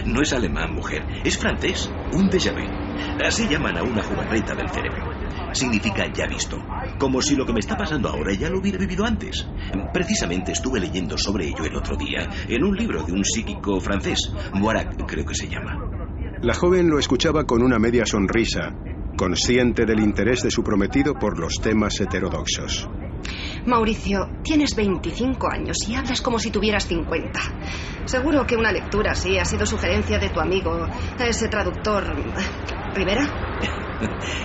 No es alemán, mujer. Es francés. Un déjà vu. Así llaman a una jugarreta del cerebro. Significa ya visto. Como si lo que me está pasando ahora ya lo hubiera vivido antes. Precisamente estuve leyendo sobre ello el otro día en un libro de un psíquico francés. Moirac, creo que se llama. La joven lo escuchaba con una media sonrisa, consciente del interés de su prometido por los temas heterodoxos. Mauricio, tienes 25 años y hablas como si tuvieras 50. Seguro que una lectura así ha sido sugerencia de tu amigo, ese traductor... ¿Rivera?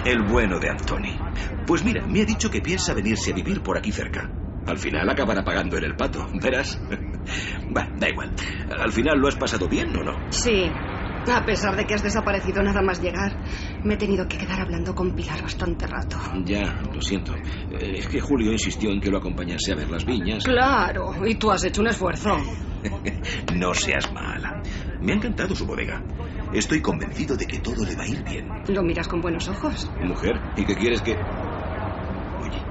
El bueno de Antoni. Pues mira, me ha dicho que piensa venirse a vivir por aquí cerca. Al final acabará pagando en el pato, ¿verás? Da igual. ¿Al final lo has pasado bien o no? Sí. A pesar de que has desaparecido nada más llegar, me he tenido que quedar hablando con Pilar bastante rato. Ya, lo siento. Es que Julio insistió en que lo acompañase a ver las viñas. Claro, y tú has hecho un esfuerzo. No seas mala. Me ha encantado su bodega. Estoy convencido de que todo le va a ir bien. Lo miras con buenos ojos. Mujer, ¿y qué quieres que...? Oye,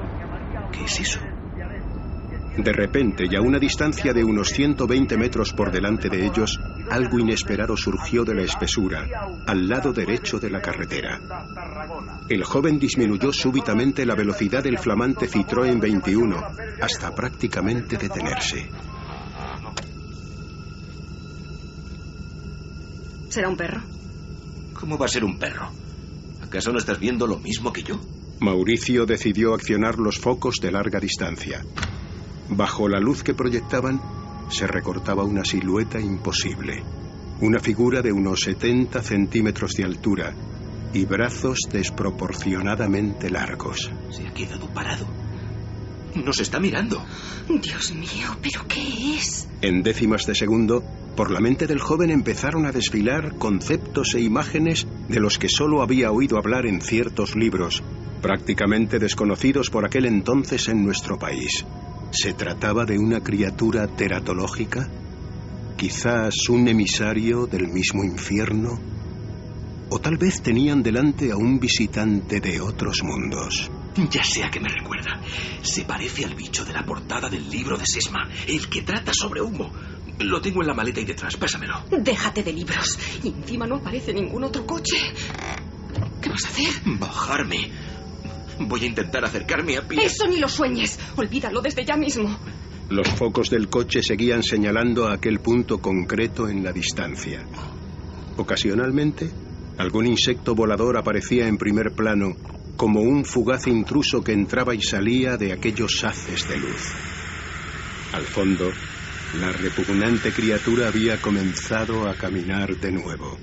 ¿qué es eso? De repente, y a una distancia de unos 120 metros por delante de ellos, algo inesperado surgió de la espesura, al lado derecho de la carretera. El joven disminuyó súbitamente la velocidad del flamante Citroën 21, hasta prácticamente detenerse. ¿Será un perro? ¿Cómo va a ser un perro? ¿Acaso no estás viendo lo mismo que yo? Mauricio decidió accionar los focos de larga distancia. Bajo la luz que proyectaban, se recortaba una silueta imposible. Una figura de unos 70 centímetros de altura y brazos desproporcionadamente largos. Se ha quedado parado. Nos está mirando. Dios mío, ¿pero qué es? En décimas de segundo, por la mente del joven empezaron a desfilar conceptos e imágenes de los que solo había oído hablar en ciertos libros, prácticamente desconocidos por aquel entonces en nuestro país. ¿Se trataba de una criatura teratológica? ¿Quizás un emisario del mismo infierno? ¿O tal vez tenían delante a un visitante de otros mundos? Ya sé a qué me recuerda. Se parece al bicho de la portada del libro de Sesma, el que trata sobre humo. Lo tengo en la maleta y detrás, pásamelo. Déjate de libros. Y encima no aparece ningún otro coche. ¿Qué vas a hacer? Bajarme. Voy a intentar acercarme a pie. Eso ni lo sueñes. Olvídalo desde ya mismo. Los focos del coche seguían señalando a aquel punto concreto en la distancia. Ocasionalmente, algún insecto volador aparecía en primer plano, como un fugaz intruso que entraba y salía de aquellos haces de luz. Al fondo, la repugnante criatura había comenzado a caminar de nuevo.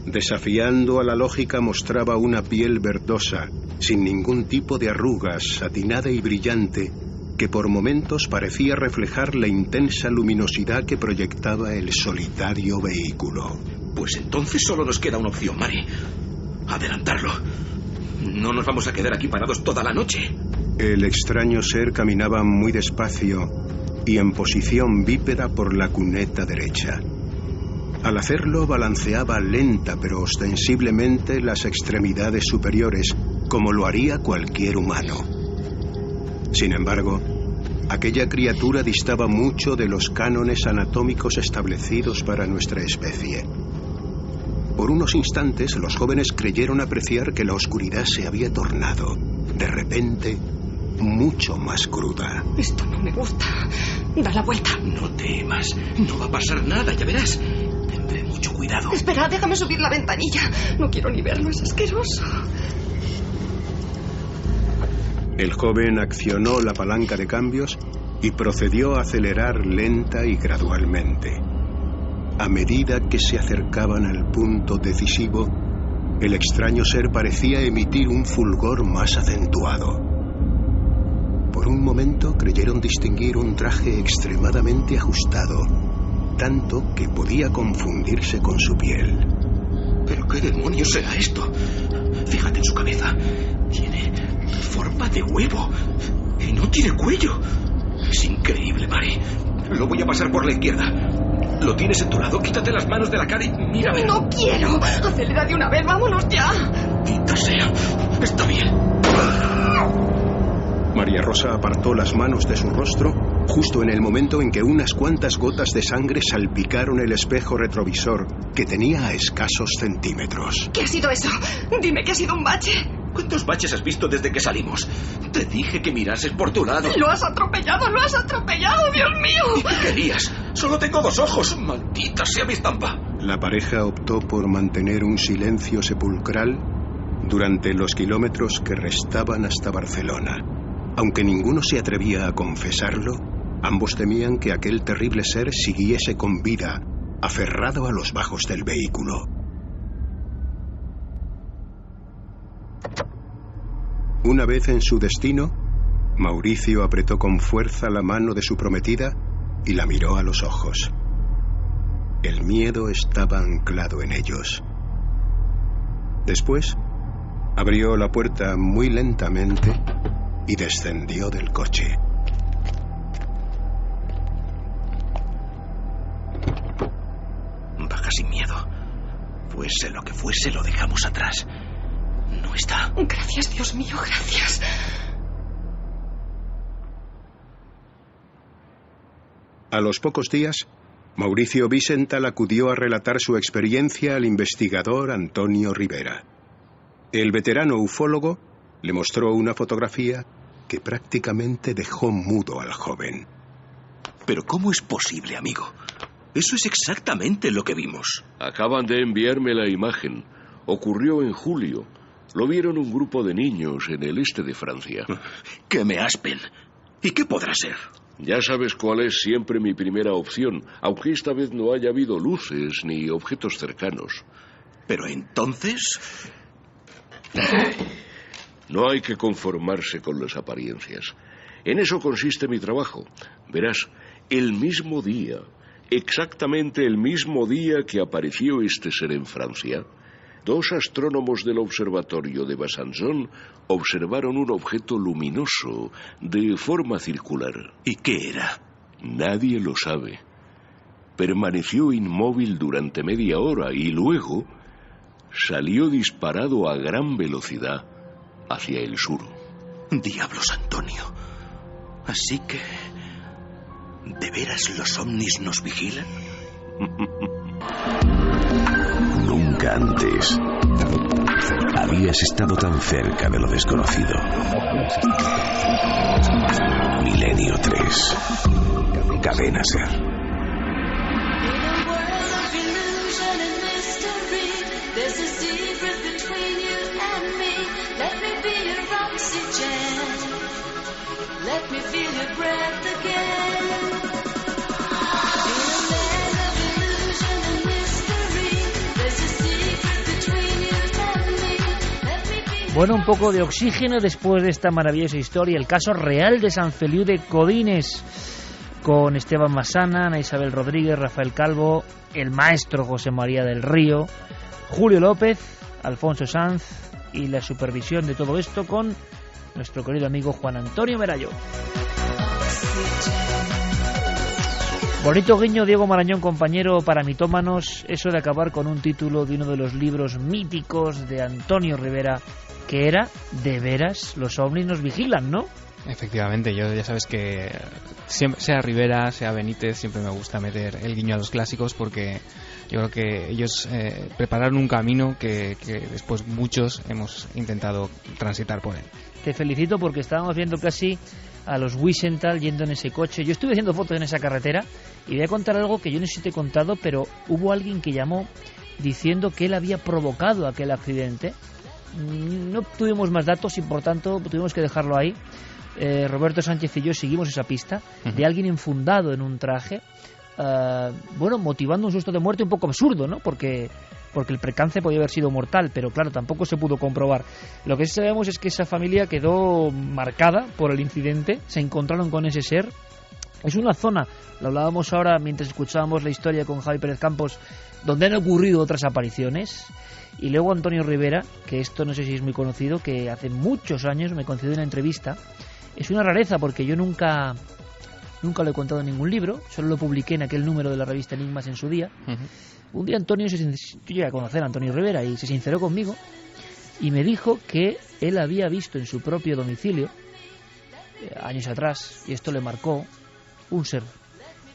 Desafiando a la lógica, mostraba una piel verdosa, sin ningún tipo de arrugas, satinada y brillante, que por momentos parecía reflejar la intensa luminosidad que proyectaba el solitario vehículo. Pues entonces solo nos queda una opción, Mari. Adelantarlo. No nos vamos a quedar aquí parados toda la noche. El extraño ser caminaba muy despacio y en posición bípeda por la cuneta derecha. Al hacerlo balanceaba lenta pero ostensiblemente las extremidades superiores, como lo haría cualquier humano. Sin embargo, aquella criatura distaba mucho de los cánones anatómicos establecidos para nuestra especie. Por unos instantes, los jóvenes creyeron apreciar que la oscuridad se había tornado, de repente, mucho más cruda. Esto no me gusta. Da la vuelta. No temas. No va a pasar nada, ya verás. Tendré mucho cuidado. Espera, déjame subir la ventanilla. No quiero ni verlo, es asqueroso. El joven accionó la palanca de cambios y procedió a acelerar lenta y gradualmente. A medida que se acercaban al punto decisivo, el extraño ser parecía emitir un fulgor más acentuado. Por un momento creyeron distinguir un traje extremadamente ajustado, tanto que podía confundirse con su piel. ¿Pero qué demonios será esto? Fíjate en su cabeza. Tiene forma de huevo y no tiene cuello. Es increíble, Mari. Lo voy a pasar por la izquierda. Lo tienes en tu lado. Quítate las manos de la cara y mírame. No quiero. Acelera de una vez. Vámonos ya. Maldita sea. Está bien. María Rosa apartó las manos de su rostro justo en el momento en que unas cuantas gotas de sangre salpicaron el espejo retrovisor que tenía a escasos centímetros. ¿Qué ha sido eso? Dime que ha sido un bache. ¿Cuántos baches has visto desde que salimos? Te dije que mirases por tu lado. ¡Lo has atropellado! ¡Dios mío! ¿Y qué querías? Solo tengo 2 ojos. Maldita sea mi estampa. La pareja optó por mantener un silencio sepulcral durante los kilómetros que restaban hasta Barcelona. Aunque ninguno se atrevía a confesarlo, ambos temían que aquel terrible ser siguiese con vida, aferrado a los bajos del vehículo. Una vez en su destino, Mauricio apretó con fuerza la mano de su prometida y la miró a los ojos. El miedo estaba anclado en ellos. Después, abrió la puerta muy lentamente y descendió del coche. Baja sin miedo. Fuese lo que fuese, lo dejamos atrás. No está. Gracias, Dios mío, gracias. A los pocos días, Mauricio Wiesenthal acudió a relatar su experiencia al investigador Antonio Rivera. El veterano ufólogo le mostró una fotografía que prácticamente dejó mudo al joven. ¿Pero cómo es posible, amigo? Eso es exactamente lo que vimos. Acaban de enviarme la imagen. Ocurrió en julio. Lo vieron un grupo de niños en el este de Francia. ¡Que me aspen! ¿Y qué podrá ser? Ya sabes cuál es siempre mi primera opción, aunque esta vez no haya habido luces ni objetos cercanos. Pero entonces... No hay que conformarse con las apariencias. En eso consiste mi trabajo. Verás, el mismo día, exactamente el mismo día que apareció este ser en Francia, 2 astrónomos del observatorio de Besançon observaron un objeto luminoso de forma circular. ¿Y qué era? Nadie lo sabe. Permaneció inmóvil durante media hora y luego salió disparado a gran velocidad hacia el sur. Diablos, Antonio. Así que... ¿de veras los ovnis nos vigilan? Nunca antes habías estado tan cerca de lo desconocido. Milenio 3. Cadena Ser. Bueno, un poco de oxígeno después de esta maravillosa historia, el caso real de Sant Feliu de Codines, con Esteban Massana, Ana Isabel Rodríguez, Rafael Calvo, el maestro José María del Río, Julio López, Alfonso Sanz y la supervisión de todo esto con nuestro querido amigo Juan Antonio Merallo. Bonito guiño, Diego Marañón, compañero para mitómanos, eso de acabar con un título de uno de los libros míticos de Antonio Rivera, que era De veras los ovnis nos vigilan, ¿no? Efectivamente, yo ya sabes que siempre, sea Rivera, sea Benítez, siempre me gusta meter el guiño a los clásicos porque yo creo que ellos prepararon un camino que después muchos hemos intentado transitar por él. Te felicito porque estábamos viendo casi a los Wiesenthal yendo en ese coche. Yo estuve haciendo fotos en esa carretera y voy a contar algo que yo no sé si te he contado, pero hubo alguien que llamó diciendo que él había provocado aquel accidente. No tuvimos más datos y por tanto tuvimos que dejarlo ahí. Roberto Sánchez y yo seguimos esa pista de alguien enfundado en un traje, bueno, motivando un susto de muerte un poco absurdo, ¿no? Porque el percance podía haber sido mortal, pero claro, tampoco se pudo comprobar. Lo que sí sabemos es que esa familia quedó marcada por el incidente, se encontraron con ese ser. Es una zona, lo hablábamos ahora mientras escuchábamos la historia con Javi Pérez Campos, donde han ocurrido otras apariciones. Y luego Antonio Rivera, que esto no sé si es muy conocido, que hace muchos años me concedió una entrevista. Es una rareza porque yo nunca lo he contado en ningún libro, solo lo publiqué en aquel número de la revista Enigmas en su día. Un día yo llegué a conocer a Antonio Rivera y se sinceró conmigo y me dijo que él había visto en su propio domicilio, años atrás, y esto le marcó, un ser,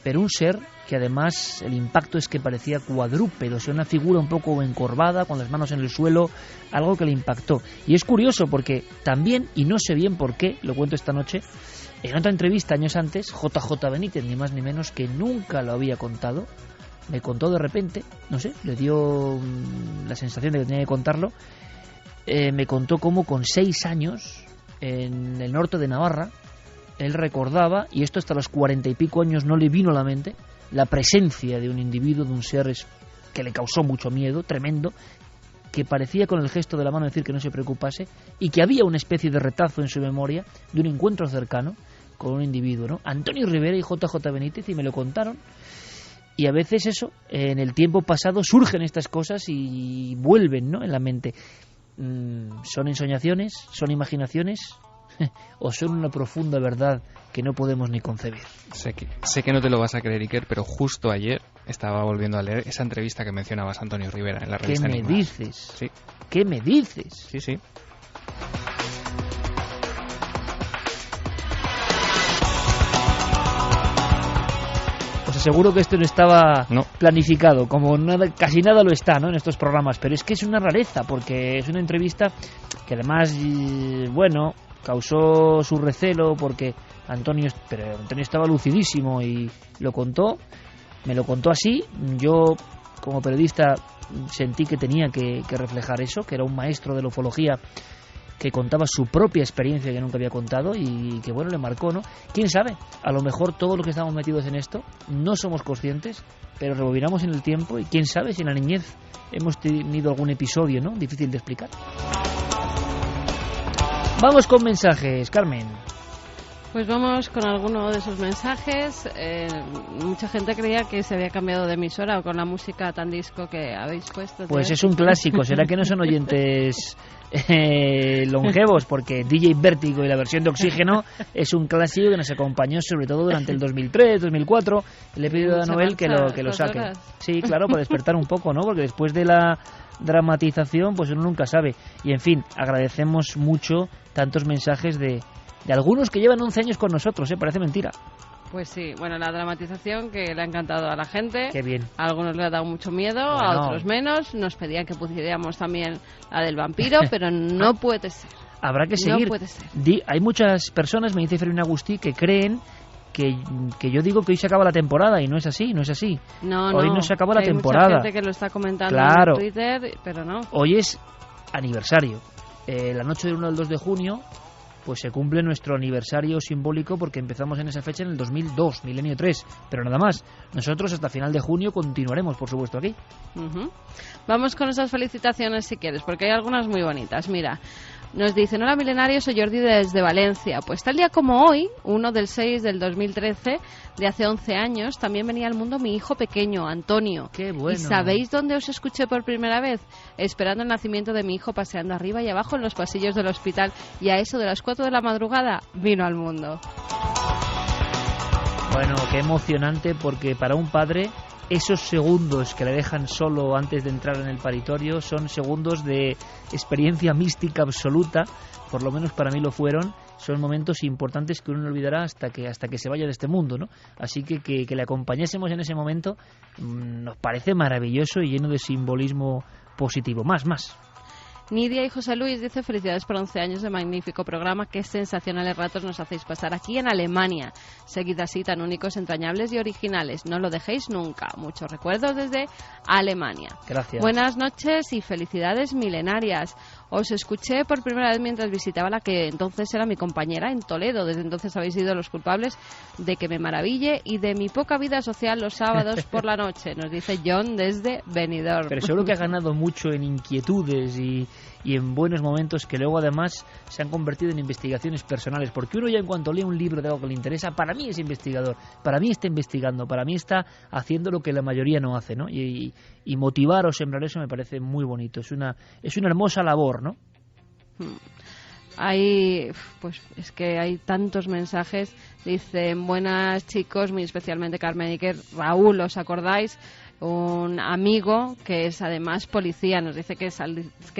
pero un ser que además el impacto es que parecía cuadrúpedo, o sea, una figura un poco encorvada, con las manos en el suelo, algo que le impactó. Y es curioso porque también, y no sé bien por qué, lo cuento esta noche, en otra entrevista años antes, JJ Benítez, ni más ni menos, que nunca lo había contado, me contó de repente, no sé, le dio la sensación de que tenía que contarlo, me contó cómo con 6 años, en el norte de Navarra, él recordaba, y esto hasta los 40 y pico años no le vino a la mente, la presencia de un individuo, de un ser que le causó mucho miedo, tremendo, que parecía con el gesto de la mano decir que no se preocupase, y que había una especie de retazo en su memoria de un encuentro cercano con un individuo, ¿no? Antonio Rivera y JJ Benítez, y me lo contaron, y a veces eso, en el tiempo pasado surgen estas cosas y vuelven, ¿no?, en la mente. ¿Son ensoñaciones? ¿Son imaginaciones? ¿O son una profunda verdad que no podemos ni concebir? Sé que no te lo vas a creer, Iker, pero justo ayer estaba volviendo a leer esa entrevista que mencionabas a Antonio Rivera en la revista ¿Qué me Enigmas. dices? Sí. ¿Qué me dices? Sí, sí. aseguro que esto no estaba planificado, como casi nada lo está, ¿no?, en estos programas, pero es que es una rareza, porque es una entrevista que además, bueno, causó su recelo, porque Antonio estaba lucidísimo y me lo contó así. Yo, como periodista, sentí que tenía que reflejar eso, que era un maestro de la ufología que contaba su propia experiencia que nunca había contado y que, bueno, le marcó, ¿no? ¿Quién sabe? A lo mejor todos los que estamos metidos en esto no somos conscientes, pero rebobinamos en el tiempo y quién sabe si en la niñez hemos tenido algún episodio, ¿no?, difícil de explicar. Vamos con mensajes, Carmen. Pues vamos con alguno de esos mensajes. Mucha gente creía que se había cambiado de emisora o con la música tan disco que habéis puesto. Pues es un clásico. ¿Será que no son oyentes longevos? Porque DJ Vértigo y la versión de Oxígeno es un clásico que nos acompañó sobre todo durante el 2003, 2004. Le he pedido a Noel que lo saque. Sí, claro, para despertar un poco, ¿no? Porque después de la dramatización, pues uno nunca sabe. Y en fin, agradecemos mucho tantos mensajes de algunos que llevan 11 años con nosotros, parece mentira. Pues sí, bueno, la dramatización que le ha encantado a la gente. Qué bien. A algunos le ha dado mucho miedo, a otros menos. Nos pedían que pusiéramos también la del vampiro, pero no puede ser. Habrá que seguir. No puede ser. Hay muchas personas, me dice Fermín Agustí, que creen que yo digo que hoy se acaba la temporada y no es así, no es así. Hoy no se acaba la temporada. Hay mucha gente que lo está comentando en Twitter, pero no. Hoy es aniversario. La noche del 1 al 2 de junio pues se cumple nuestro aniversario simbólico, porque empezamos en esa fecha en el 2002, milenio 3, pero nada más. Nosotros hasta final de junio continuaremos, por supuesto, aquí. Vamos con esas felicitaciones si quieres, porque hay algunas muy bonitas. Mira, nos dicen: hola milenarios, soy Jordi desde Valencia. Pues tal día como hoy, 1 del 6 del 2013, de hace 11 años, también venía al mundo mi hijo pequeño, Antonio. ¡Qué bueno! ¿Y sabéis dónde os escuché por primera vez? Esperando el nacimiento de mi hijo, paseando arriba y abajo en los pasillos del hospital, y a eso de las 4 de la madrugada vino al mundo. Bueno, qué emocionante, porque para un padre esos segundos que le dejan solo antes de entrar en el paritorio son segundos de experiencia mística absoluta, por lo menos para mí lo fueron. Son momentos importantes que uno no olvidará hasta que se vaya de este mundo, ¿no? Así que le acompañásemos en ese momento nos parece maravilloso y lleno de simbolismo positivo. Más. Nidia y José Luis dice: felicidades por 11 años de magnífico programa, qué sensacionales ratos nos hacéis pasar aquí en Alemania. Seguid así, tan únicos, entrañables y originales. No lo dejéis nunca. Muchos recuerdos desde Alemania. Gracias. Buenas noches y felicidades milenarias. Os escuché por primera vez mientras visitaba la que entonces era mi compañera en Toledo. Desde entonces habéis sido los culpables de que me maraville y de mi poca vida social los sábados por la noche. Nos dice John desde Benidorm. Pero seguro que ha ganado mucho en inquietudes y en buenos momentos que luego además se han convertido en investigaciones personales, porque uno ya en cuanto lee un libro de algo que le interesa, para mí es investigador, para mí está investigando, para mí está haciendo lo que la mayoría no hace, ¿no? Y motivar o sembrar eso me parece muy bonito, es una hermosa labor, ¿no? Pues es que hay tantos mensajes. Dicen: buenas chicos, muy especialmente Carmen y Iker. Raúl, ¿os acordáis? Un amigo que es además policía, nos dice que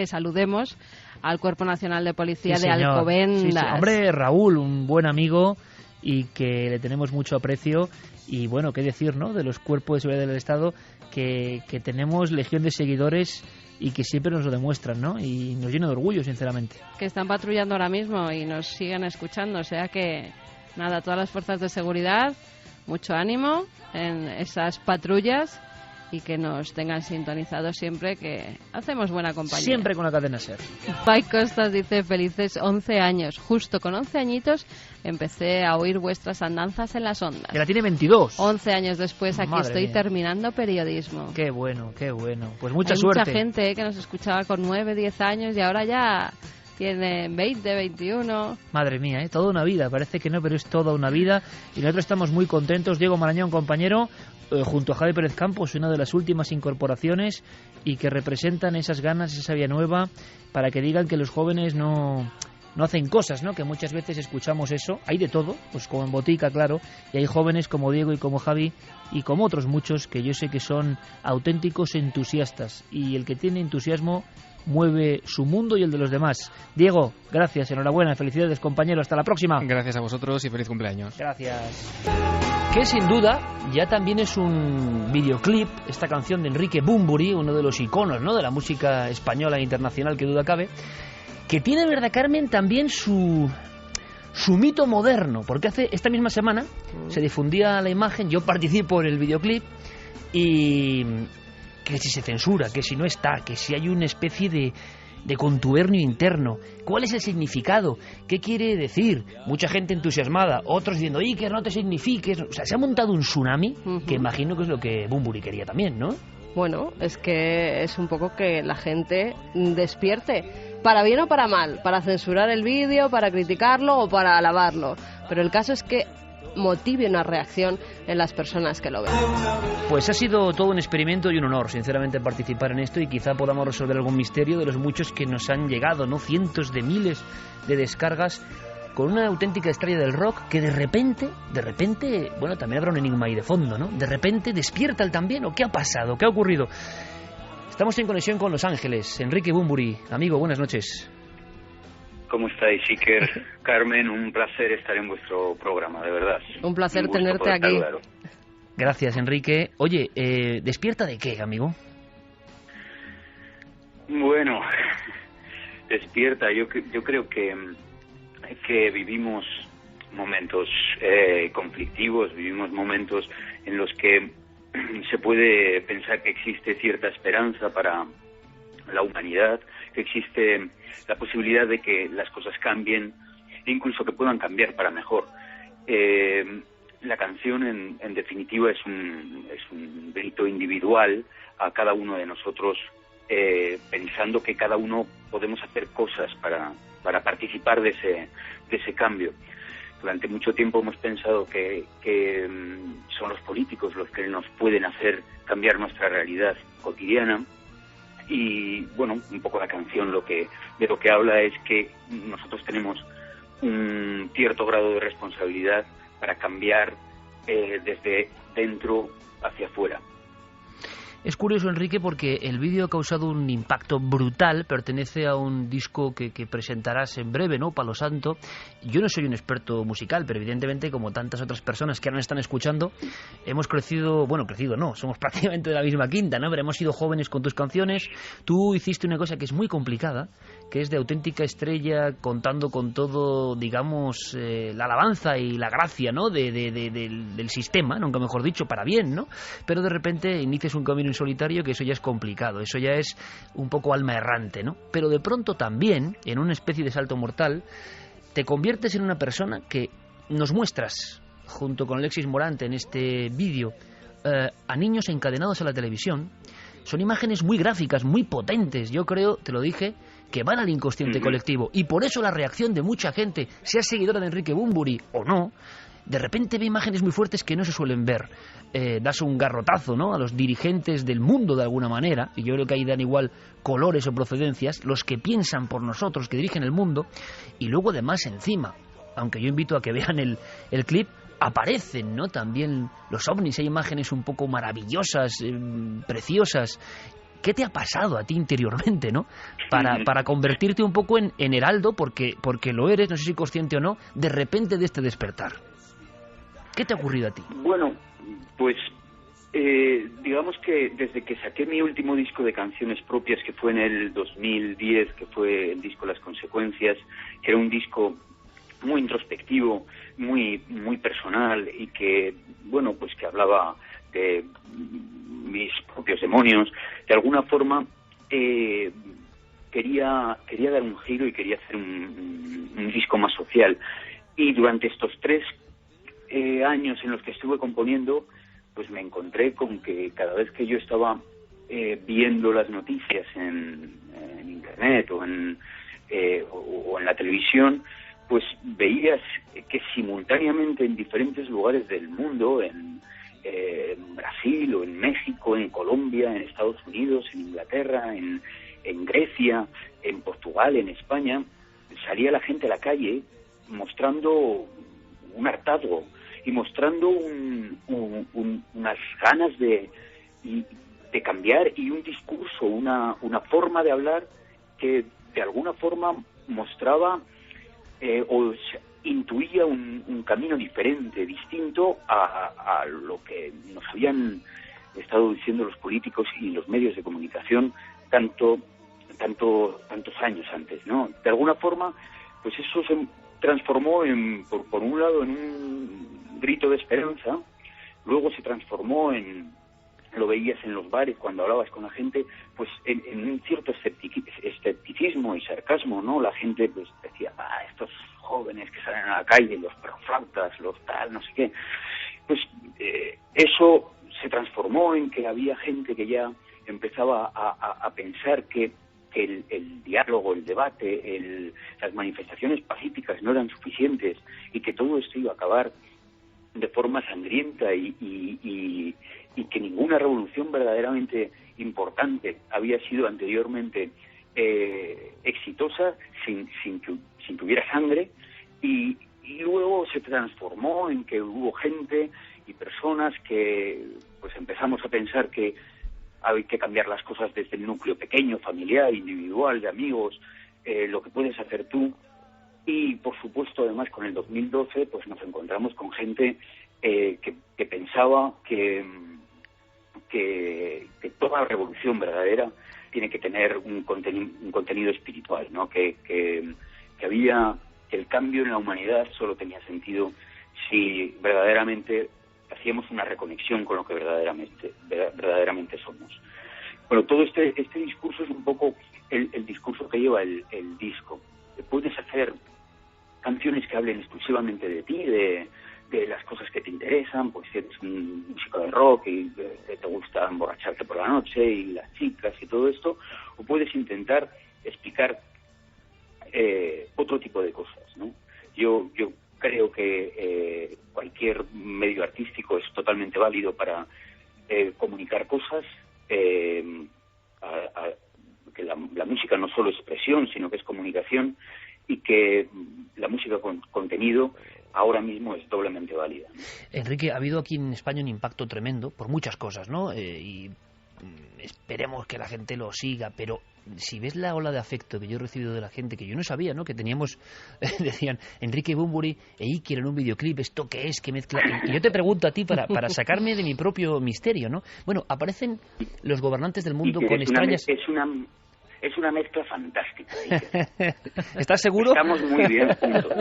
saludemos al Cuerpo Nacional de Policía de Alcobendas. Sí. Hombre, Raúl, un buen amigo y que le tenemos mucho aprecio. Y bueno, qué decir, ¿no?, de los cuerpos de seguridad del Estado, que tenemos legión de seguidores y que siempre nos lo demuestran, ¿no? Y nos llena de orgullo, sinceramente. Que están patrullando ahora mismo y nos siguen escuchando, o sea que, nada, todas las fuerzas de seguridad, mucho ánimo en esas patrullas y que nos tengan sintonizados siempre, que hacemos buena compañía. Siempre con la cadena SER. Pai Costas dice: felices 11 años. Justo con 11 añitos empecé a oír vuestras andanzas en las ondas. Que la tiene 22. 11 años después, aquí Madre estoy mía. Terminando periodismo. Qué bueno. Pues mucha Hay suerte. Mucha gente que nos escuchaba con 9, 10 años y ahora ya tienen 20, 21. Madre mía, toda una vida. Parece que no, pero es toda una vida. Y nosotros estamos muy contentos. Diego Marañón, compañero, junto a Javi Pérez Campos, una de las últimas incorporaciones y que representan esas ganas, esa vía nueva, para que digan que los jóvenes no hacen cosas, ¿no? Que muchas veces escuchamos eso. Hay de todo, pues como en Botica, claro, y hay jóvenes como Diego y como Javi y como otros muchos que yo sé que son auténticos entusiastas, y el que tiene entusiasmo mueve su mundo y el de los demás. Diego, gracias, enhorabuena, felicidades, compañero, hasta la próxima. Gracias a vosotros y feliz cumpleaños. Gracias. que sin duda ya también es un videoclip, esta canción de Enrique Bunbury, uno de los iconos, ¿no?, de la música española e internacional, que duda cabe, que tiene, verdad, Carmen, también su mito moderno, porque hace esta misma semana se difundía la imagen, yo participo en el videoclip, y que si se censura, que si no está, que si hay una especie de contubernio interno. ¿Cuál es el significado? ¿Qué quiere decir? Mucha gente entusiasmada, otros diciendo, Iker, no te signifiques. O sea, se ha montado un tsunami, que imagino que es lo que Bunbury quería también, ¿no? Bueno, es que es un poco que la gente despierte, para bien o para mal, para censurar el vídeo, para criticarlo o para alabarlo. Pero el caso es que motive una reacción en las personas que lo ven. Pues ha sido todo un experimento y un honor, sinceramente, participar en esto, y quizá podamos resolver algún misterio de los muchos que nos han llegado, ¿no? Cientos de miles de descargas con una auténtica estrella del rock que de repente, bueno, también habrá un enigma ahí de fondo, ¿no? De repente despierta el también, ¿o qué ha pasado? ¿Qué ha ocurrido? Estamos en conexión con Los Ángeles. Enrique Bunbury, amigo, buenas noches. ¿Cómo estáis, Iker? Carmen, un placer estar en vuestro programa, de verdad. Un placer tenerte aquí. Gracias, Enrique. Oye, ¿despierta de qué, amigo? Bueno, despierta. Yo creo que vivimos momentos conflictivos, vivimos momentos en los que se puede pensar que existe cierta esperanza para la humanidad, que existe la posibilidad de que las cosas cambien, e incluso que puedan cambiar para mejor. La canción, en definitiva, es un grito individual a cada uno de nosotros, pensando que cada uno podemos hacer cosas para participar de ese cambio. Durante mucho tiempo hemos pensado que son los políticos los que nos pueden hacer cambiar nuestra realidad cotidiana. Y bueno, un poco la canción de lo que habla es que nosotros tenemos un cierto grado de responsabilidad para cambiar desde dentro hacia afuera. Es curioso, Enrique, porque el vídeo ha causado un impacto brutal. Pertenece a un disco que presentarás en breve, ¿no? Palo Santo. Yo no soy un experto musical, pero evidentemente, como tantas otras personas que ahora nos están escuchando, hemos crecido no, somos prácticamente de la misma quinta, ¿no? Pero hemos sido jóvenes con tus canciones. Tú hiciste una cosa que es muy complicada, que es de auténtica estrella, contando con todo, digamos, la alabanza y la gracia, ¿no? Del sistema, nunca mejor dicho, para bien, ¿no? Pero de repente inicias un camino en solitario, que eso ya es complicado, eso ya es un poco alma errante, ¿no? Pero de pronto también, en una especie de salto mortal, te conviertes en una persona que nos muestras, junto con Alexis Morante en este vídeo, a niños encadenados a la televisión. Son imágenes muy gráficas, muy potentes, yo creo, te lo dije, que van al inconsciente colectivo, y por eso la reacción de mucha gente, sea seguidora de Enrique Bunbury o no, de repente ve imágenes muy fuertes que no se suelen ver. Das un garrotazo, ¿no?, a los dirigentes del mundo de alguna manera, y yo creo que ahí dan igual colores o procedencias, los que piensan por nosotros, que dirigen el mundo, y luego además encima, aunque yo invito a que vean el clip, aparecen, ¿no?, también los ovnis. Hay imágenes un poco maravillosas, preciosas. ¿Qué te ha pasado a ti interiormente, no?, para convertirte un poco en heraldo, porque lo eres, no sé si consciente o no, de repente de este despertar? ¿Qué te ha ocurrido a ti? Bueno, pues digamos que desde que saqué mi último disco de canciones propias, que fue en el 2010, que fue el disco Las Consecuencias, que era un disco muy introspectivo, muy personal, y que, bueno, pues que hablaba de mis propios demonios, de alguna forma quería dar un giro y quería hacer un disco más social. Y durante estos 3 años en los que estuve componiendo, pues me encontré con que cada vez que yo estaba viendo las noticias en internet o en la televisión, pues veías que simultáneamente en diferentes lugares del mundo, en Brasil o en México, en Colombia, en Estados Unidos, en Inglaterra, en Grecia, en Portugal, en España, salía la gente a la calle mostrando un hartazgo y mostrando unas ganas de cambiar, y un discurso, una forma de hablar que de alguna forma mostraba o intuía un camino diferente, distinto a lo que nos habían estado diciendo los políticos y los medios de comunicación tantos años antes, ¿no? De alguna forma, pues eso se transformó por un lado en un grito de esperanza, luego se transformó lo veías en los bares cuando hablabas con la gente, pues en un cierto escepticismo y sarcasmo, ¿no? La gente pues decía, estos jóvenes que salen a la calle, los perflautas, los tal, no sé qué. Pues eso se transformó en que había gente que ya empezaba a pensar que el diálogo, el debate, las manifestaciones pacíficas no eran suficientes y que todo esto iba a acabar de forma sangrienta y que ninguna revolución verdaderamente importante había sido anteriormente exitosa sin que hubiera sangre, y luego se transformó en que hubo gente y personas que pues empezamos a pensar que hay que cambiar las cosas desde el núcleo pequeño, familiar, individual, de amigos, lo que puedes hacer tú. Y, por supuesto, además, con el 2012, pues nos encontramos con gente que pensaba que toda revolución verdadera tiene que tener un contenido espiritual, ¿no? Que el cambio en la humanidad solo tenía sentido si verdaderamente hacíamos una reconexión con lo que verdaderamente somos. Bueno, todo este discurso es un poco el discurso que lleva el disco. Puedes hacer canciones que hablen exclusivamente de ti, de las cosas que te interesan, pues si eres un músico de rock y te gusta emborracharte por la noche y las chicas y todo esto, o puedes intentar explicar otro tipo de cosas, ¿no? Yo creo que cualquier medio artístico es totalmente válido para comunicar cosas, que la música no solo es expresión, sino que es comunicación, y que la música con contenido ahora mismo es doblemente válida, ¿no? Enrique, ha habido aquí en España un impacto tremendo por muchas cosas, ¿no? Y esperemos que la gente lo siga, pero si ves la ola de afecto que yo he recibido de la gente, que yo no sabía, ¿no? Que teníamos, decían, Enrique Bunbury e Iker en un videoclip, ¿esto qué es? ¿Qué mezcla? Y yo te pregunto a ti para sacarme de mi propio misterio, ¿no? Bueno, aparecen los gobernantes del mundo con extrañas... Es una mezcla fantástica. ¿Estás seguro? Estamos muy bien juntos.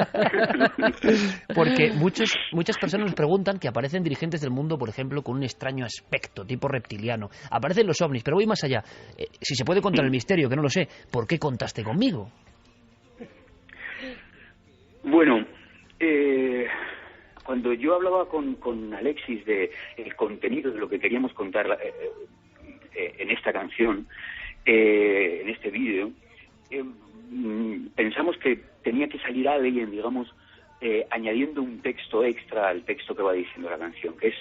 Porque muchas personas nos preguntan que aparecen dirigentes del mundo, por ejemplo, con un extraño aspecto, tipo reptiliano. Aparecen los ovnis, pero voy más allá. Si se puede contar el misterio, que no lo sé, ¿por qué contaste conmigo? Bueno, cuando yo hablaba con Alexis de el contenido de lo que queríamos contar en esta canción, en este vídeo, pensamos que tenía que salir alguien, digamos, añadiendo un texto extra al texto que va diciendo la canción, que es,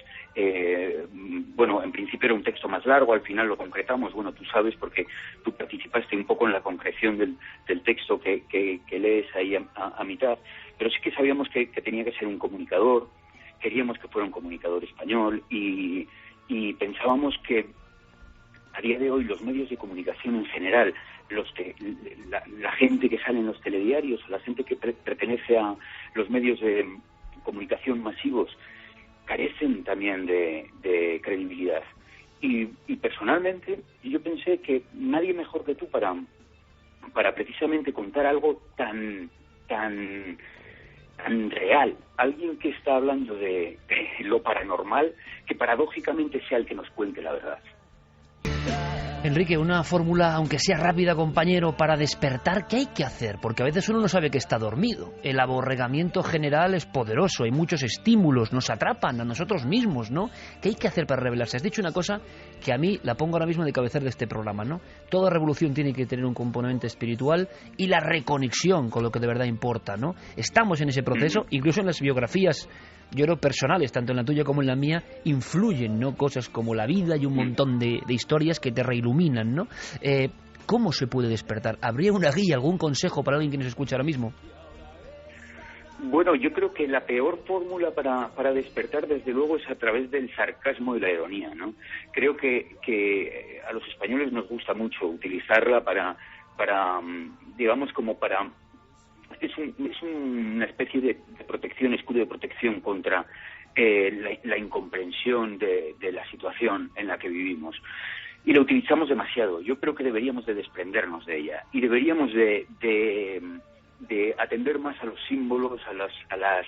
bueno, en principio era un texto más largo, al final lo concretamos, bueno, tú sabes porque tú participaste un poco en la concreción del texto que lees ahí a mitad, pero sí que sabíamos que tenía que ser un comunicador, queríamos que fuera un comunicador español y pensábamos que a día de hoy los medios de comunicación en general, la gente que sale en los telediarios, la gente que pertenece a los medios de comunicación masivos, carecen también de credibilidad. Y personalmente yo pensé que nadie mejor que tú para precisamente contar algo tan real, alguien que está hablando de lo paranormal, que paradójicamente sea el que nos cuente la verdad. Enrique, una fórmula, aunque sea rápida, compañero, para despertar, ¿qué hay que hacer? Porque a veces uno no sabe que está dormido. El aborregamiento general es poderoso, hay muchos estímulos, nos atrapan a nosotros mismos, ¿no? ¿Qué hay que hacer para rebelarse? Has dicho una cosa que a mí la pongo ahora mismo de cabecera de este programa, ¿no? Toda revolución tiene que tener un componente espiritual y la reconexión con lo que de verdad importa, ¿no? Estamos en ese proceso, incluso en las biografías, yo creo, personales, tanto en la tuya como en la mía, influyen, ¿no? Cosas como la vida y un montón de historias que te reiluminan, ¿no? ¿Cómo se puede despertar? ¿Habría una guía, algún consejo para alguien que nos escucha ahora mismo? Bueno, yo creo que la peor fórmula para despertar, desde luego, es a través del sarcasmo y la ironía, ¿no? Creo que a los españoles nos gusta mucho utilizarla para digamos, como para es una especie de protección, escudo de protección contra la incomprensión de la situación en la que vivimos. Y la utilizamos demasiado. Yo creo que deberíamos de desprendernos de ella y deberíamos de atender más a los símbolos, a las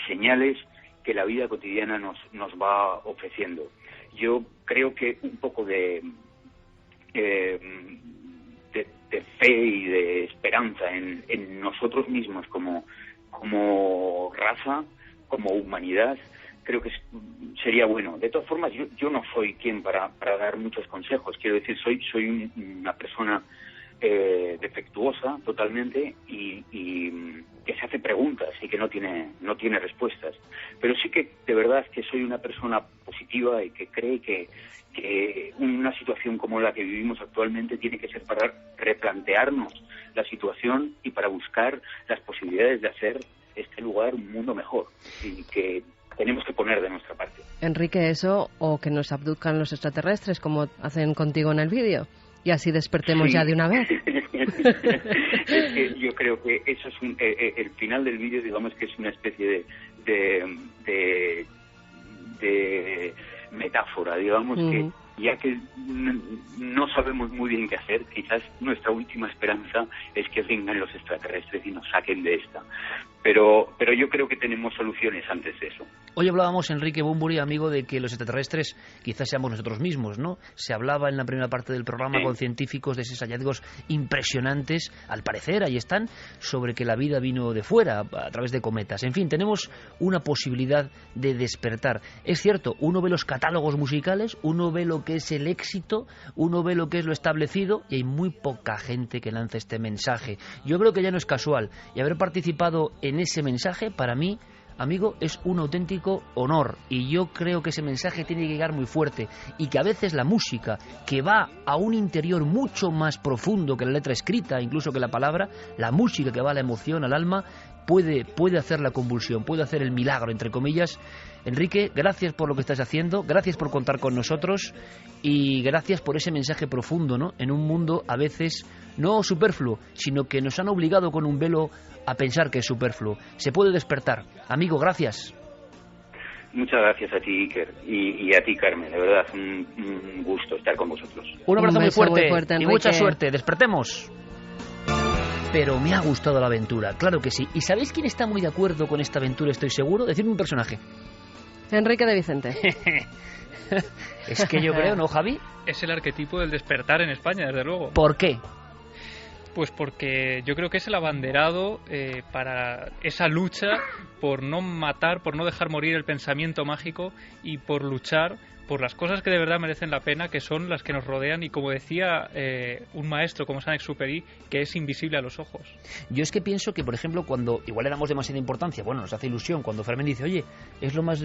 señales que la vida cotidiana nos va ofreciendo. Yo creo que un poco de fe y de esperanza en nosotros mismos como raza, como humanidad, creo que sería bueno. De todas formas, yo no soy quien para dar muchos consejos. Quiero decir, soy una persona defectuosa totalmente y que se hace preguntas y que no tiene respuestas. Pero sí que de verdad que soy una persona positiva y que cree que una situación como la que vivimos actualmente tiene que ser para replantearnos la situación y para buscar las posibilidades de hacer este lugar un mundo mejor, y que tenemos que poner de nuestra parte. Enrique, eso, o que nos abduzcan los extraterrestres como hacen contigo en el vídeo, y así despertemos ya de una vez. Es que yo creo que eso es el final del vídeo, digamos que es una especie de metáfora, digamos, que ya que no sabemos muy bien qué hacer, quizás nuestra última esperanza es que vengan los extraterrestres y nos saquen de esta. Pero yo creo que tenemos soluciones antes de eso. Hoy hablábamos, Enrique Bunbury, amigo, de que los extraterrestres quizás seamos nosotros mismos, ¿no? Se hablaba en la primera parte del programa con científicos de esos hallazgos impresionantes, al parecer, ahí están, sobre que la vida vino de fuera, a través de cometas. En fin, tenemos una posibilidad de despertar. Es cierto, uno ve los catálogos musicales, uno ve lo que es el éxito, uno ve lo que es lo establecido, y hay muy poca gente que lanza este mensaje. Yo creo que ya no es casual, y haber participado en ese mensaje, para mí, amigo, es un auténtico honor, y yo creo que ese mensaje tiene que llegar muy fuerte, y que a veces la música, que va a un interior mucho más profundo que la letra escrita, incluso que la palabra, la música que va a la emoción, al alma, puede hacer la convulsión, puede hacer el milagro, entre comillas. Enrique, gracias por lo que estás haciendo, gracias por contar con nosotros, y gracias por ese mensaje profundo, ¿no? En un mundo a veces no superfluo, sino que nos han obligado con un velo a pensar que es superfluo. Se puede despertar. Amigo, gracias. Muchas gracias a ti, Iker, y a ti, Carmen. De verdad, un gusto estar con vosotros. Un abrazo muy fuerte Enrique. Y mucha suerte. Despertemos. Pero me ha gustado la aventura, claro que sí. ¿Y sabéis quién está muy de acuerdo con esta aventura, estoy seguro? Decidme un personaje. Enrique de Vicente. Es que yo creo, ¿no, Javi? Es el arquetipo del despertar en España, desde luego. ¿Por qué? Pues porque yo creo que es el abanderado para esa lucha por no matar, por no dejar morir el pensamiento mágico y por luchar por las cosas que de verdad merecen la pena, que son las que nos rodean, y como decía un maestro como Saint-Exupéry, que es invisible a los ojos. Yo es que pienso que, por ejemplo, cuando igual le damos demasiada importancia, bueno, nos hace ilusión cuando Fermín dice, oye, es lo más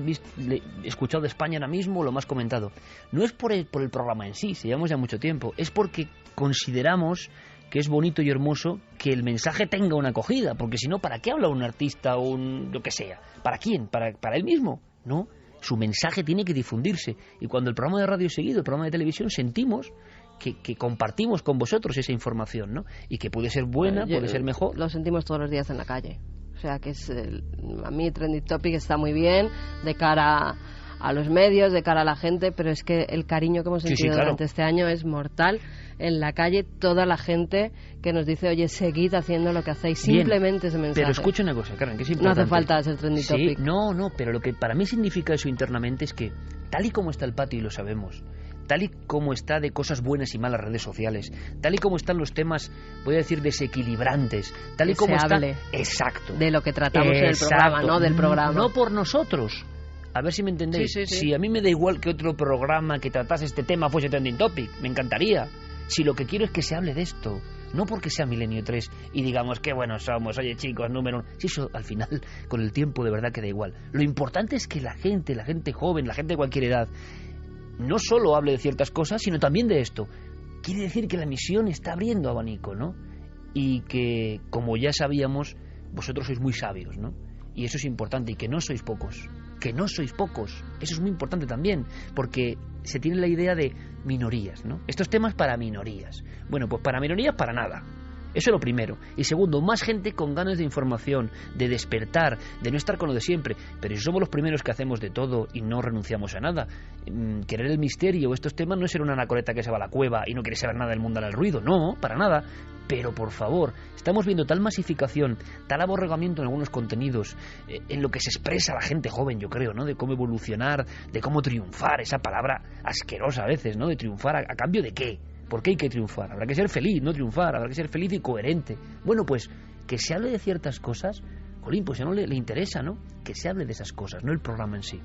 escuchado de España ahora mismo, lo más comentado. No es por el programa en sí, llevamos ya mucho tiempo, es porque consideramos que es bonito y hermoso que el mensaje tenga una acogida, porque si no, ¿para qué habla un artista o lo que sea? ¿Para quién? ¿Para él mismo? No, su mensaje tiene que difundirse, y cuando el programa de radio es seguido, el programa de televisión, sentimos que compartimos con vosotros esa información, ¿no? Y que puede ser buena, puede ser mejor. Lo sentimos todos los días en la calle. O sea, que a mí Trending Topic está muy bien de cara a los medios, de cara a la gente, pero es que el cariño que hemos sentido durante este año es mortal. En la calle, toda la gente que nos dice, oye, seguid haciendo lo que hacéis, simplemente ese mensaje. Pero escucha una cosa, Carmen, que es importante. No hace falta ser Trending Topic. No, pero lo que para mí significa eso internamente es que, tal y como está el patio, y lo sabemos, tal y como está de cosas buenas y malas redes sociales, tal y como están los temas, voy a decir, desequilibrantes, tal y como está... Exacto. De lo que tratamos en el programa, no del programa. No por nosotros. A ver si me entendéis. Sí. Si a mí me da igual que otro programa que tratase este tema fuese Trending Topic, me encantaría. Si lo que quiero es que se hable de esto, no porque sea Milenio 3 y digamos qué buenos somos, oye chicos, número 1. Si eso al final, con el tiempo, de verdad que da igual. Lo importante es que la gente joven, la gente de cualquier edad, no solo hable de ciertas cosas, sino también de esto. Quiere decir que la misión está abriendo abanico, ¿no? Y que, como ya sabíamos, vosotros sois muy sabios, ¿no? Y eso es importante, y que no sois pocos. Que no sois pocos. Eso es muy importante también, porque se tiene la idea de minorías, ¿no? Estos temas para minorías. Bueno, pues para minorías para nada. Eso es lo primero. Y segundo, más gente con ganas de información, de despertar, de no estar con lo de siempre. Pero si somos los primeros que hacemos de todo y no renunciamos a nada, querer el misterio, estos temas no es ser una anacoreta que se va a la cueva y no quiere saber nada del mundo al ruido. No, para nada. Pero por favor, estamos viendo tal masificación, tal aborregamiento en algunos contenidos, en lo que se expresa la gente joven, yo creo, ¿no? De cómo evolucionar, de cómo triunfar, esa palabra asquerosa a veces, ¿no? De triunfar, ¿a cambio de qué? ¿Por qué hay que triunfar? Habrá que ser feliz, no triunfar, habrá que ser feliz y coherente. Bueno, pues que se hable de ciertas cosas, jolín, pues ya no le interesa, ¿no? Que se hable de esas cosas, no el programa en sí.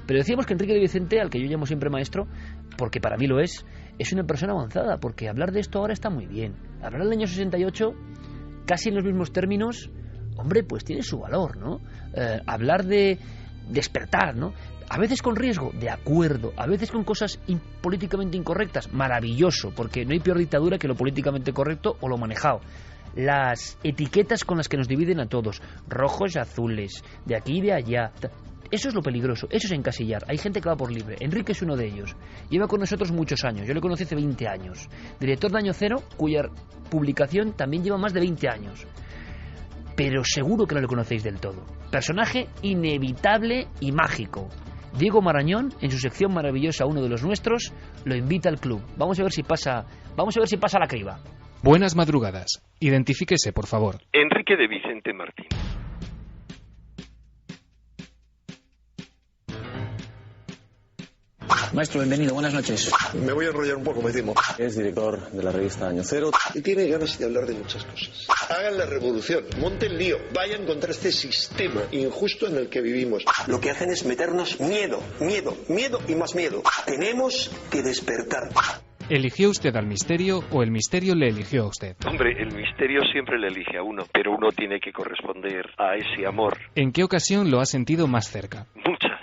Pero decíamos que Enrique de Vicente, al que yo llamo siempre maestro, porque para mí lo es una persona avanzada, porque hablar de esto ahora está muy bien. Hablar del año 68, casi en los mismos términos, hombre, pues tiene su valor, ¿no? Hablar de despertar, ¿no? A veces con riesgo, de acuerdo. A veces con cosas políticamente incorrectas, maravilloso, porque no hay peor dictadura que lo políticamente correcto o lo manejado. Las etiquetas con las que nos dividen a todos, rojos y azules, de aquí y de allá. Eso es lo peligroso, eso es encasillar. Hay gente que va por libre. Enrique es uno de ellos. Lleva con nosotros muchos años. Yo le conocí hace 20 años. Director de Año Cero, cuya publicación también lleva más de 20 años. Pero seguro que no le conocéis del todo. Personaje inevitable y mágico. Diego Marañón, en su sección maravillosa Uno de los Nuestros, lo invita al club. Vamos a ver si pasa la criba. Buenas madrugadas. Identifíquese, por favor. Enrique de Vicente Martín. Maestro, bienvenido, buenas noches. Me voy a enrollar un poco, me temo. Es director de la revista Año Cero. Y tiene ganas de hablar de muchas cosas. Hagan la revolución, monten lío, vayan contra este sistema injusto en el que vivimos. Lo que hacen es meternos miedo, miedo, miedo y más miedo. Tenemos que despertar. ¿Eligió usted al misterio o el misterio le eligió a usted? Hombre, el misterio siempre le elige a uno, pero uno tiene que corresponder a ese amor. ¿En qué ocasión lo ha sentido más cerca? Muchas.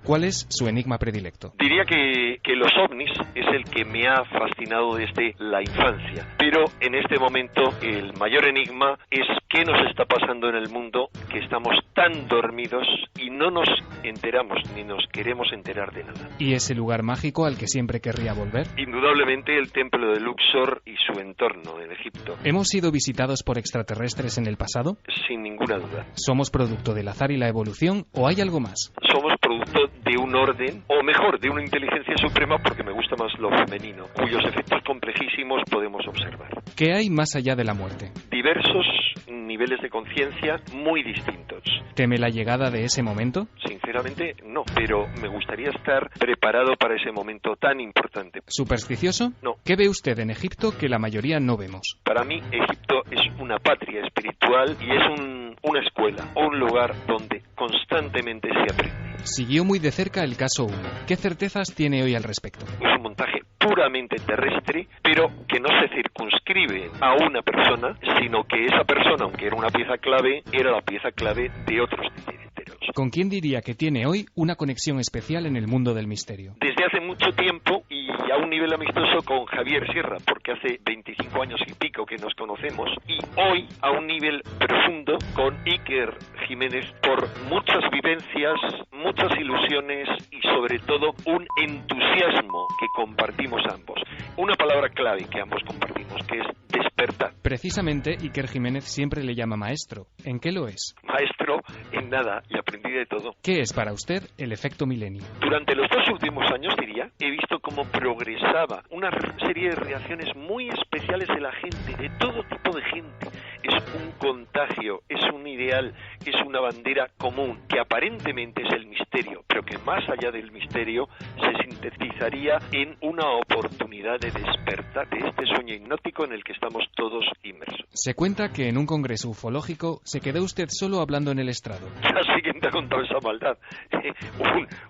¿Cuál es su enigma predilecto? Diría que los ovnis es el que me ha fascinado desde la infancia. Pero en este momento el mayor enigma es qué nos está pasando en el mundo, que estamos tan dormidos y no nos enteramos ni nos queremos enterar de nada. ¿Y ese lugar mágico al que siempre querría volver? Indudablemente el templo de Luxor y su entorno en Egipto. ¿Hemos sido visitados por extraterrestres en el pasado? Sin ninguna duda. ¿Somos producto del azar y la evolución o hay algo más? Somos producto de un orden, o mejor, de una inteligencia suprema, porque me gusta más lo femenino, cuyos efectos complejísimos podemos observar. ¿Qué hay más allá de la muerte? Diversos niveles de conciencia muy distintos. ¿Teme la llegada de ese momento? Sinceramente, no, pero me gustaría estar preparado para ese momento tan importante. ¿Supersticioso? No. ¿Qué ve usted en Egipto que la mayoría no vemos? Para mí, Egipto es una patria espiritual y es una escuela, o un lugar donde constantemente se aprende. Siguió muy de cerca el caso 1. ¿Qué certezas tiene hoy al respecto? Es un montaje puramente terrestre, pero que no se circunscribe a una persona, sino que esa persona, aunque era una pieza clave, era la pieza clave de otros titiriteros. ¿Con quién diría que tiene hoy una conexión especial en el mundo del misterio? Desde hace mucho tiempo y a un nivel amistoso con Javier Sierra, porque hace 25 años y pico que nos conocemos, y hoy a un nivel profundo con Iker Jiménez por muchas vivencias, muchas ilusiones y sobre todo un entusiasmo que compartimos ambos. Una palabra clave que ambos compartimos, que es despertar. Precisamente Iker Jiménez siempre le llama maestro. ¿En qué lo es? Maestro en nada, y aprendí de todo. ¿Qué es para usted el efecto milenio? Durante los 2 últimos años, diría, he visto cómo progresaba una serie de reacciones muy especiales de la gente, de todo tipo de gente. Es un contagio, es un ideal, es una bandera común, que aparentemente es el misterio, pero que más allá del misterio se sintetizaría en una oportunidad de despertar de este sueño hipnótico en el que estamos todos inmersos. Se cuenta que en un congreso ufológico se quedó usted solo hablando en el estrado. Así que te ha contado esa maldad.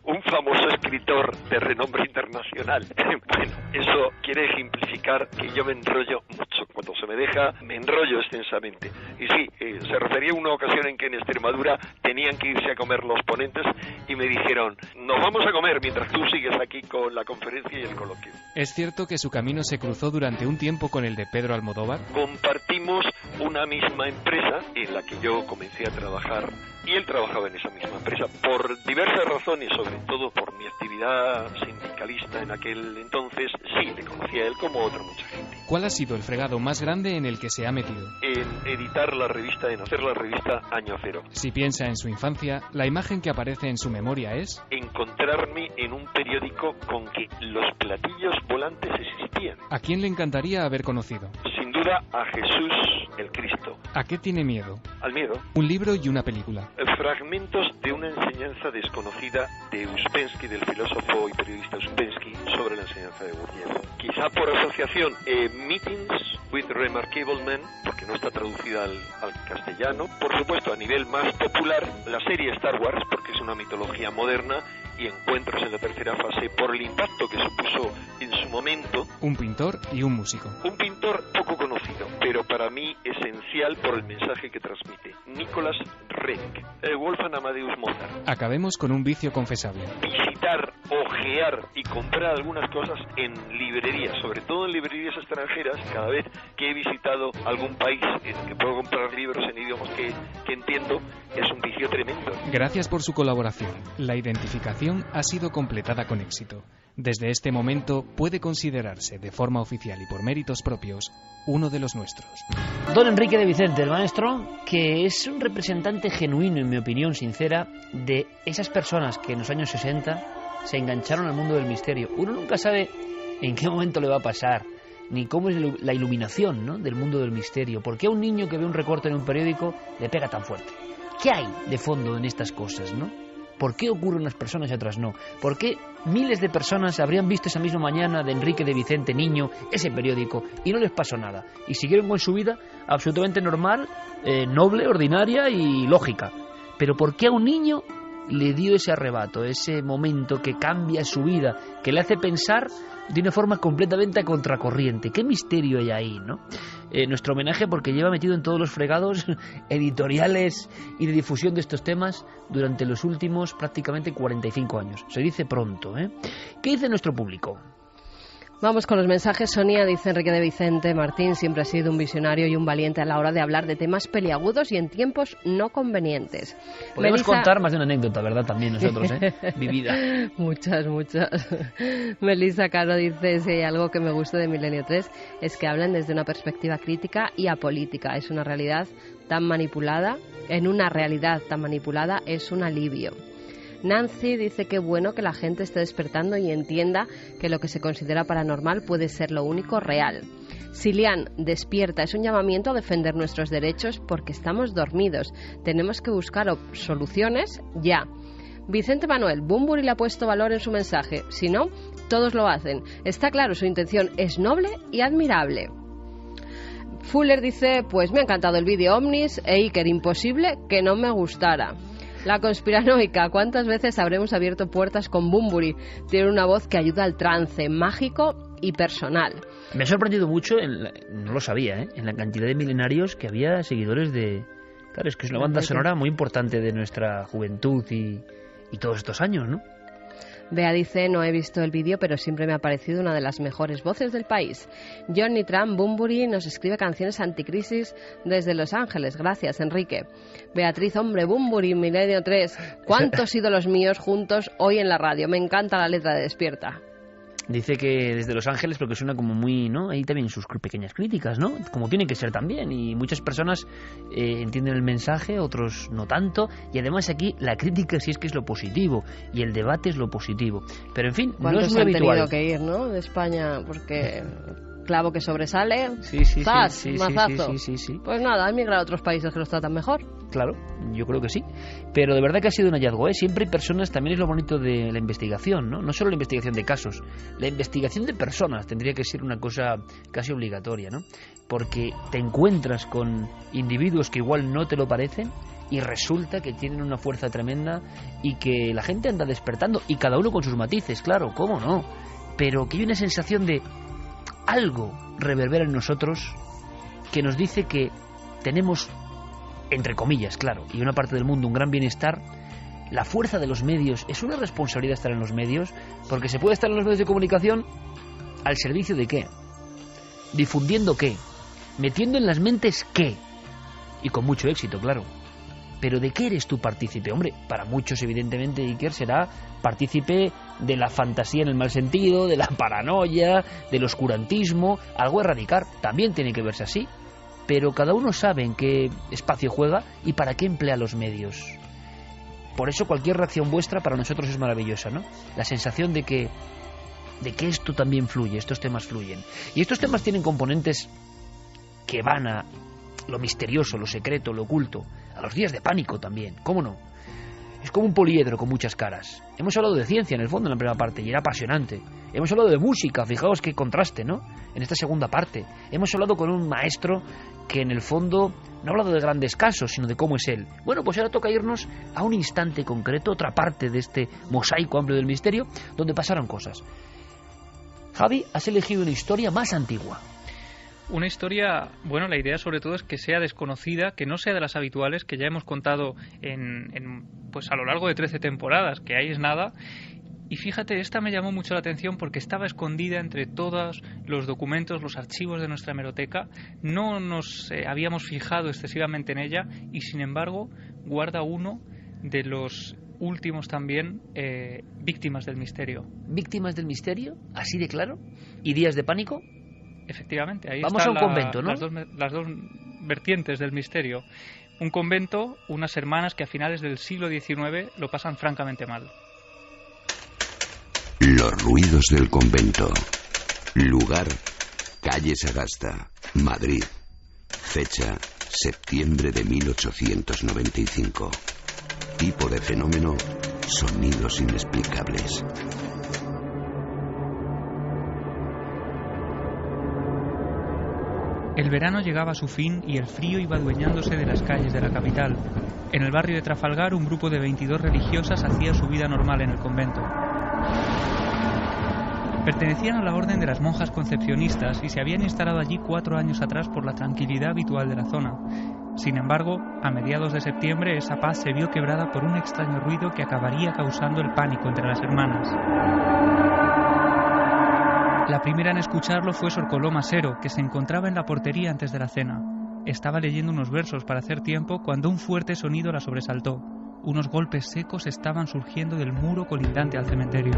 Un famoso escritor de renombre internacional. Bueno, eso quiere ejemplificar que yo me enrollo mucho. Cuando se me deja, me enrollo extensamente. Y sí, se refería a una ocasión en que en Extremadura tenían que irse a comer los ponentes y me dijeron, nos vamos a comer mientras tú sigues aquí con la conferencia y el coloquio. ¿Es cierto que su camino se cruzó durante un tiempo con el de Pedro Almodóvar? Compartimos una misma empresa en la que yo comencé a trabajar y él trabajaba en esa misma empresa por diversas razones, sobre todo por mi actividad sindicalista en aquel entonces. Sí, le conocía a él como otra mucha gente. ¿Cuál ha sido el fregado más más grande en el que se ha metido. En editar la revista, en hacer la revista Año Cero. Si piensa en su infancia, la imagen que aparece en su memoria es... encontrarme en un periódico con que los platillos volantes existían. ¿A quién le encantaría haber conocido? Sin duda a Jesús el Cristo. ¿A qué tiene miedo? Al miedo. Un libro y una película. Fragmentos de una enseñanza desconocida de Uspensky, del filósofo y periodista Uspensky, sobre la enseñanza de Gurdjieff. Quizá por asociación, Meetings with Remarkable Men, porque no está traducida al castellano. Por supuesto, a nivel más popular, la serie Star Wars, porque es una mitología moderna, y Encuentros en la tercera fase, por el impacto que supuso en su momento. Un pintor y un músico. Un pintor poco conocido, pero para mí esencial por el mensaje que transmite. Nicholas Renck, Wolfgang Amadeus Mozart. Acabemos con un vicio confesable. Visitar, ojear y comprar algunas cosas en librerías, sobre todo en librerías extranjeras. Cada vez que he visitado algún país en el que puedo comprar libros en idiomas que entiendo, es un vicio tremendo. Gracias por su colaboración. La identificación ha sido completada con éxito. Desde este momento puede considerarse de forma oficial y por méritos propios uno de los nuestros. Don Enrique de Vicente, el maestro, que es un representante genuino, en mi opinión sincera, de esas personas que en los años 60 se engancharon al mundo del misterio. Uno nunca sabe en qué momento le va a pasar, ni cómo es la iluminación, ¿no?, del mundo del misterio. ¿Por qué a un niño que ve un recorte en un periódico le pega tan fuerte? ¿Qué hay de fondo en estas cosas, no? ¿Por qué ocurren unas personas y otras no? ¿Por qué miles de personas habrían visto esa misma mañana de Enrique de Vicente niño ese periódico y no les pasó nada? Y siguieron con su vida absolutamente normal, noble, ordinaria y lógica. Pero ¿por qué a un niño le dio ese arrebato, ese momento que cambia su vida, que le hace pensar de una forma completamente a contracorriente? ¿Qué misterio hay ahí, no? Nuestro homenaje, porque lleva metido en todos los fregados editoriales y de difusión de estos temas durante los últimos prácticamente 45 años. Se dice pronto, ¿eh? ¿Qué dice nuestro público? Vamos con los mensajes. Sonia dice: Enrique de Vicente Martín siempre ha sido un visionario y un valiente a la hora de hablar de temas peliagudos y en tiempos no convenientes. Podemos contar más de una anécdota, ¿verdad? También nosotros, vivida. Muchas. Melissa Caro dice: si hay algo que me gusta de Milenio 3 es que hablan desde una perspectiva crítica y apolítica. Es una realidad tan manipulada, es un alivio. Nancy dice que bueno que la gente esté despertando y entienda que lo que se considera paranormal puede ser lo único real. Silian, despierta, es un llamamiento a defender nuestros derechos porque estamos dormidos. Tenemos que buscar soluciones ya. Vicente Manuel, Bunbury le ha puesto valor en su mensaje. Si no, todos lo hacen. Está claro, su intención es noble y admirable. Fuller dice: pues me ha encantado el vídeo Omnis e Iker, imposible que no me gustara. La conspiranoica, ¿cuántas veces habremos abierto puertas con Bunbury? Tiene una voz que ayuda al trance, mágico y personal. Me ha sorprendido mucho, no lo sabía, en la cantidad de milenarios que había seguidores de... Claro, es que es una banda sonora muy importante de nuestra juventud y todos estos años, ¿no? Bea dice: no he visto el vídeo, pero siempre me ha parecido una de las mejores voces del país. Johnny Trump, Bunbury nos escribe canciones anticrisis desde Los Ángeles. Gracias, Enrique. Beatriz, hombre, Bunbury, Milenio 3. ¿Cuántos ídolos míos juntos hoy en la radio? Me encanta la letra de Despierta. Dice que desde Los Ángeles, porque suena como muy, ¿no? Ahí también sus pequeñas críticas, ¿no? Como tiene que ser también. Y muchas personas entienden el mensaje, otros no tanto. Y además aquí la crítica sí es que es lo positivo y el debate es lo positivo. Pero en fin, no es muy habitual. ¿Cuántos han tenido que ir, no? De España, porque... clavo que sobresale, mazazo. Sí. Pues nada, han migrado a otros países que los tratan mejor. Claro, yo creo que sí. Pero de verdad que ha sido un hallazgo, ¿eh? Siempre hay personas, también es lo bonito de la investigación, ¿no? No solo la investigación de casos, la investigación de personas tendría que ser una cosa casi obligatoria, ¿no? Porque te encuentras con individuos que igual no te lo parecen y resulta que tienen una fuerza tremenda y que la gente anda despertando, y cada uno con sus matices, claro, ¿cómo no? Pero que hay una sensación de algo reverbera en nosotros que nos dice que tenemos, entre comillas, claro, y una parte del mundo, un gran bienestar. La fuerza de los medios, es una responsabilidad estar en los medios, porque se puede estar en los medios de comunicación al servicio de qué, difundiendo qué, metiendo en las mentes qué, y con mucho éxito, claro. Pero ¿de qué eres tú partícipe? Hombre, para muchos evidentemente Iker será partícipe de la fantasía en el mal sentido, de la paranoia, del oscurantismo, algo a erradicar. También tiene que verse así. Pero cada uno sabe en qué espacio juega y para qué emplea los medios. Por eso cualquier reacción vuestra para nosotros es maravillosa, ¿no? La sensación de que esto también fluye, estos temas fluyen. Y estos temas tienen componentes que van a lo misterioso, lo secreto, lo oculto, a los días de pánico también, ¿cómo no? Es como un poliedro con muchas caras. Hemos hablado de ciencia en el fondo en la primera parte y era apasionante. Hemos hablado de música, fijaos qué contraste, ¿no? En esta segunda parte. Hemos hablado con un maestro que en el fondo no ha hablado de grandes casos, sino de cómo es él. Bueno, pues ahora toca irnos a un instante concreto, otra parte de este mosaico amplio del misterio, donde pasaron cosas. Javi, has elegido una historia más antigua. Una historia, bueno, la idea sobre todo es que sea desconocida, que no sea de las habituales, que ya hemos contado pues a lo largo de 13 temporadas, que ahí es nada. Y fíjate, esta me llamó mucho la atención porque estaba escondida entre todos los documentos, los archivos de nuestra hemeroteca. No nos habíamos fijado excesivamente en ella y, sin embargo, guarda uno de los últimos también víctimas del misterio. ¿Víctimas del misterio? ¿Así de claro? ¿Y días de pánico? Efectivamente, ahí vamos a un convento, ¿no? Las dos vertientes del misterio. Un convento, unas hermanas que a finales del siglo XIX lo pasan francamente mal. Los ruidos del convento. Lugar, calle Sagasta, Madrid. Fecha, septiembre de 1895. Tipo de fenómeno, sonidos inexplicables. El verano llegaba a su fin y el frío iba adueñándose de las calles de la capital. En el barrio de Trafalgar, un grupo de 22 religiosas hacía su vida normal en el convento. Pertenecían a la orden de las monjas concepcionistas y se habían instalado allí 4 años atrás por la tranquilidad habitual de la zona. Sin embargo, a mediados de septiembre esa paz se vio quebrada por un extraño ruido que acabaría causando el pánico entre las hermanas. La primera en escucharlo fue Sor Coloma Sero, que se encontraba en la portería antes de la cena. Estaba leyendo unos versos para hacer tiempo cuando un fuerte sonido la sobresaltó. Unos golpes secos estaban surgiendo del muro colindante al cementerio.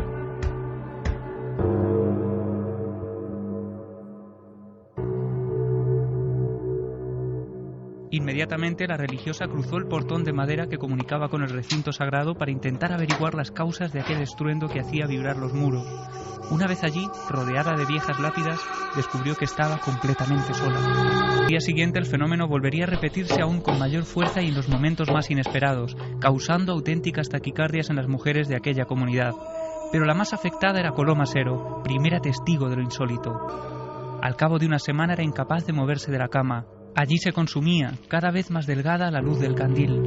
Inmediatamente la religiosa cruzó el portón de madera que comunicaba con el recinto sagrado para intentar averiguar las causas de aquel estruendo que hacía vibrar los muros. Una vez allí, rodeada de viejas lápidas, descubrió que estaba completamente sola. Al día siguiente el fenómeno volvería a repetirse aún con mayor fuerza y en los momentos más inesperados, causando auténticas taquicardias en las mujeres de aquella comunidad. Pero la más afectada era Coloma Sero, primera testigo de lo insólito. Al cabo de una semana era incapaz de moverse de la cama. Allí se consumía, cada vez más delgada a la luz del candil.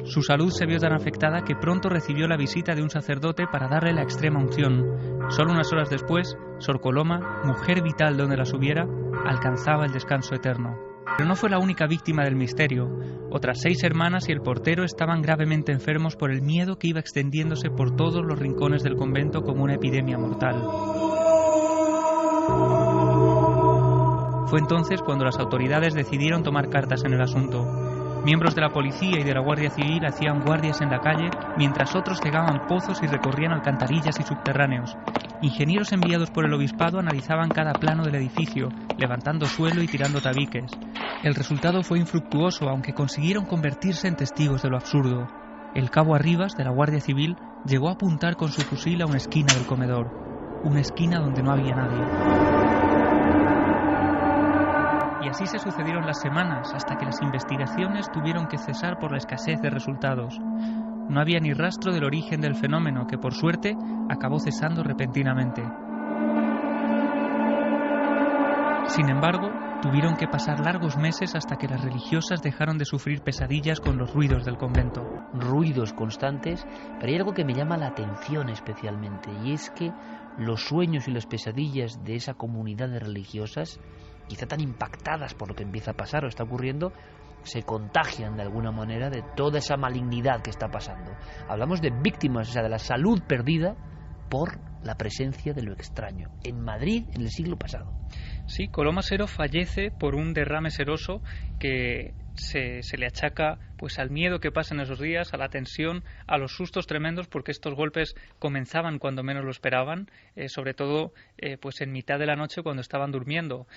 Su salud se vio tan afectada que pronto recibió la visita de un sacerdote para darle la extrema unción. Solo unas horas después, Sor Coloma, mujer vital donde las hubiera, alcanzaba el descanso eterno. Pero no fue la única víctima del misterio. Otras 6 hermanas y el portero estaban gravemente enfermos por el miedo que iba extendiéndose por todos los rincones del convento como una epidemia mortal. Fue entonces cuando las autoridades decidieron tomar cartas en el asunto. Miembros de la policía y de la Guardia Civil hacían guardias en la calle, mientras otros cegaban pozos y recorrían alcantarillas y subterráneos. Ingenieros enviados por el obispado analizaban cada plano del edificio, levantando suelo y tirando tabiques. El resultado fue infructuoso, aunque consiguieron convertirse en testigos de lo absurdo. El cabo Arribas, de la Guardia Civil, llegó a apuntar con su fusil a una esquina del comedor. Una esquina donde no había nadie. Y así se sucedieron las semanas, hasta que las investigaciones tuvieron que cesar por la escasez de resultados. No había ni rastro del origen del fenómeno, que por suerte acabó cesando repentinamente. Sin embargo, tuvieron que pasar largos meses hasta que las religiosas dejaron de sufrir pesadillas con los ruidos del convento. Ruidos constantes, pero hay algo que me llama la atención especialmente, y es que los sueños y las pesadillas de esa comunidad de religiosas, quizá tan impactadas por lo que empieza a pasar o está ocurriendo, se contagian de alguna manera de toda esa malignidad que está pasando. Hablamos de víctimas, o sea, de la salud perdida por la presencia de lo extraño. En Madrid, en el siglo pasado. Sí, Coloma Sero fallece por un derrame seroso que se le achaca pues al miedo que pasa en esos días, a la tensión, a los sustos tremendos, porque estos golpes comenzaban cuando menos lo esperaban, sobre todo pues en mitad de la noche cuando estaban durmiendo.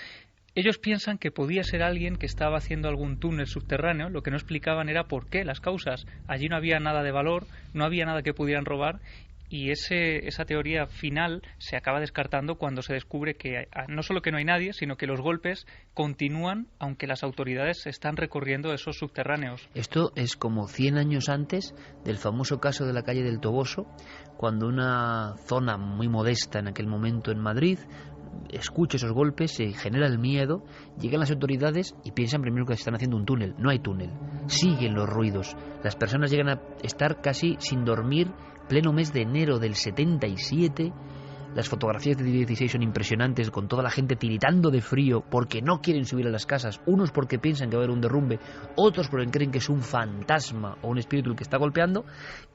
Ellos piensan que podía ser alguien que estaba haciendo algún túnel subterráneo. Lo que no explicaban era por qué, las causas. Allí no había nada de valor, no había nada que pudieran robar, y esa teoría final se acaba descartando cuando se descubre que no solo que no hay nadie, sino que los golpes continúan aunque las autoridades están recorriendo esos subterráneos. Esto es como 100 años antes del famoso caso de la calle del Toboso, cuando una zona muy modesta en aquel momento en Madrid escucha esos golpes, se genera el miedo, llegan las autoridades y piensan primero que están haciendo un túnel. No hay túnel, siguen los ruidos. Las personas llegan a estar casi sin dormir pleno mes de enero del 77. Las fotografías de 16 son impresionantes, con toda la gente tiritando de frío porque no quieren subir a las casas, unos porque piensan que va a haber un derrumbe, otros porque creen que es un fantasma o un espíritu el que está golpeando,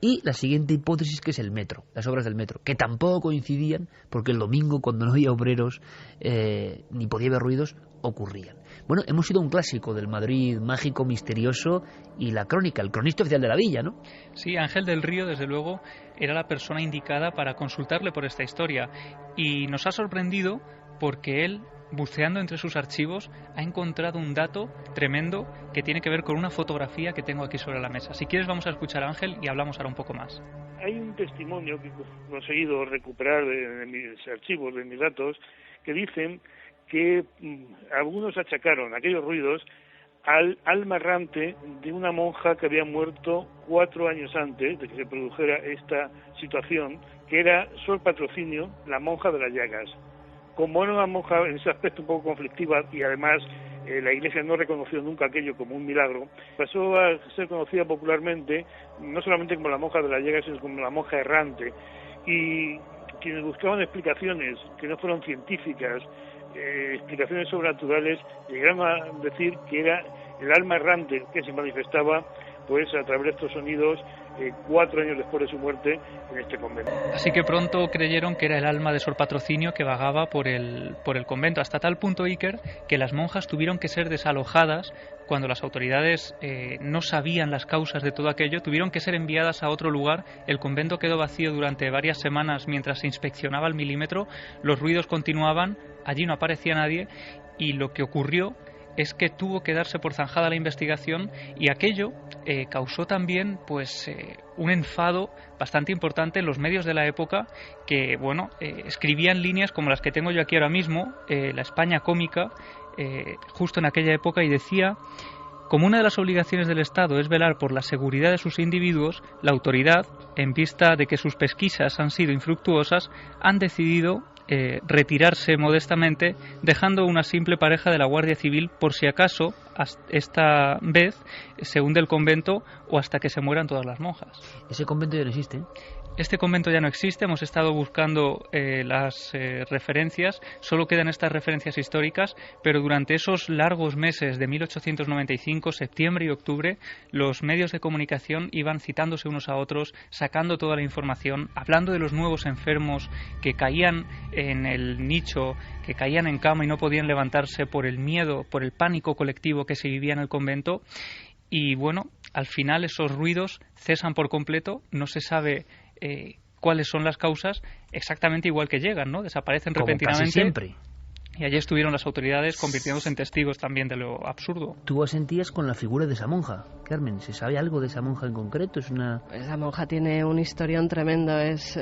y la siguiente hipótesis, que es el metro, las obras del metro, que tampoco coincidían porque el domingo, cuando no había obreros ni podía haber ruidos, ocurrían. Bueno, hemos sido un clásico del Madrid mágico, misterioso, y la crónica, el cronista oficial de la villa, ¿no? Sí, Ángel del Río, desde luego, era la persona indicada para consultarle por esta historia, y nos ha sorprendido porque él, buceando entre sus archivos, ha encontrado un dato tremendo que tiene que ver con una fotografía que tengo aquí sobre la mesa. Si quieres, vamos a escuchar a Ángel y hablamos ahora un poco más. Hay un testimonio que he conseguido recuperar de mis archivos, de mis datos, que dicen que algunos achacaron aquellos ruidos al alma errante de una monja que había muerto 4 años antes de que se produjera esta situación, que era Sor Patrocinio, la monja de las llagas. Como era una monja en ese aspecto un poco conflictiva, y además la Iglesia no reconoció nunca aquello como un milagro, pasó a ser conocida popularmente no solamente como la monja de las llagas, sino como la monja errante. Y quienes buscaban explicaciones que no fueron científicas, explicaciones sobrenaturales, llegaron a decir que era el alma errante que se manifestaba pues a través de estos sonidos 4 años después de su muerte en este convento. Así que pronto creyeron que era el alma de Sor Patrocinio que vagaba por el convento, hasta tal punto, Iker, que las monjas tuvieron que ser desalojadas cuando las autoridades no sabían las causas de todo aquello, tuvieron que ser enviadas a otro lugar. El convento quedó vacío durante varias semanas mientras se inspeccionaba al milímetro, los ruidos continuaban, allí no aparecía nadie, y lo que ocurrió es que tuvo que darse por zanjada la investigación, y aquello causó también pues un enfado bastante importante en los medios de la época, que bueno, escribían líneas como las que tengo yo aquí ahora mismo, la España cómica, justo en aquella época, y decía: como una de las obligaciones del Estado es velar por la seguridad de sus individuos, la autoridad, en vista de que sus pesquisas han sido infructuosas, han decidido retirarse modestamente, dejando una simple pareja de la Guardia Civil por si acaso esta vez se hunde el convento o hasta que se mueran todas las monjas. Ese convento ya no existe, ¿eh? Este convento ya no existe, hemos estado buscando las referencias, solo quedan estas referencias históricas, pero durante esos largos meses de 1895, septiembre y octubre, los medios de comunicación iban citándose unos a otros, sacando toda la información, hablando de los nuevos enfermos que caían en el nicho, que caían en cama y no podían levantarse por el miedo, por el pánico colectivo que se vivía en el convento. Y bueno, al final esos ruidos cesan por completo, no se sabe cuáles son las causas, exactamente igual que llegan, ¿no? Desaparecen repentinamente. Casi siempre. Y allí estuvieron las autoridades convirtiéndose en testigos también de lo absurdo. ¿Tú asentías con la figura de esa monja, Carmen? ¿Se sabe algo de esa monja en concreto? Esa monja tiene un historión tremendo, es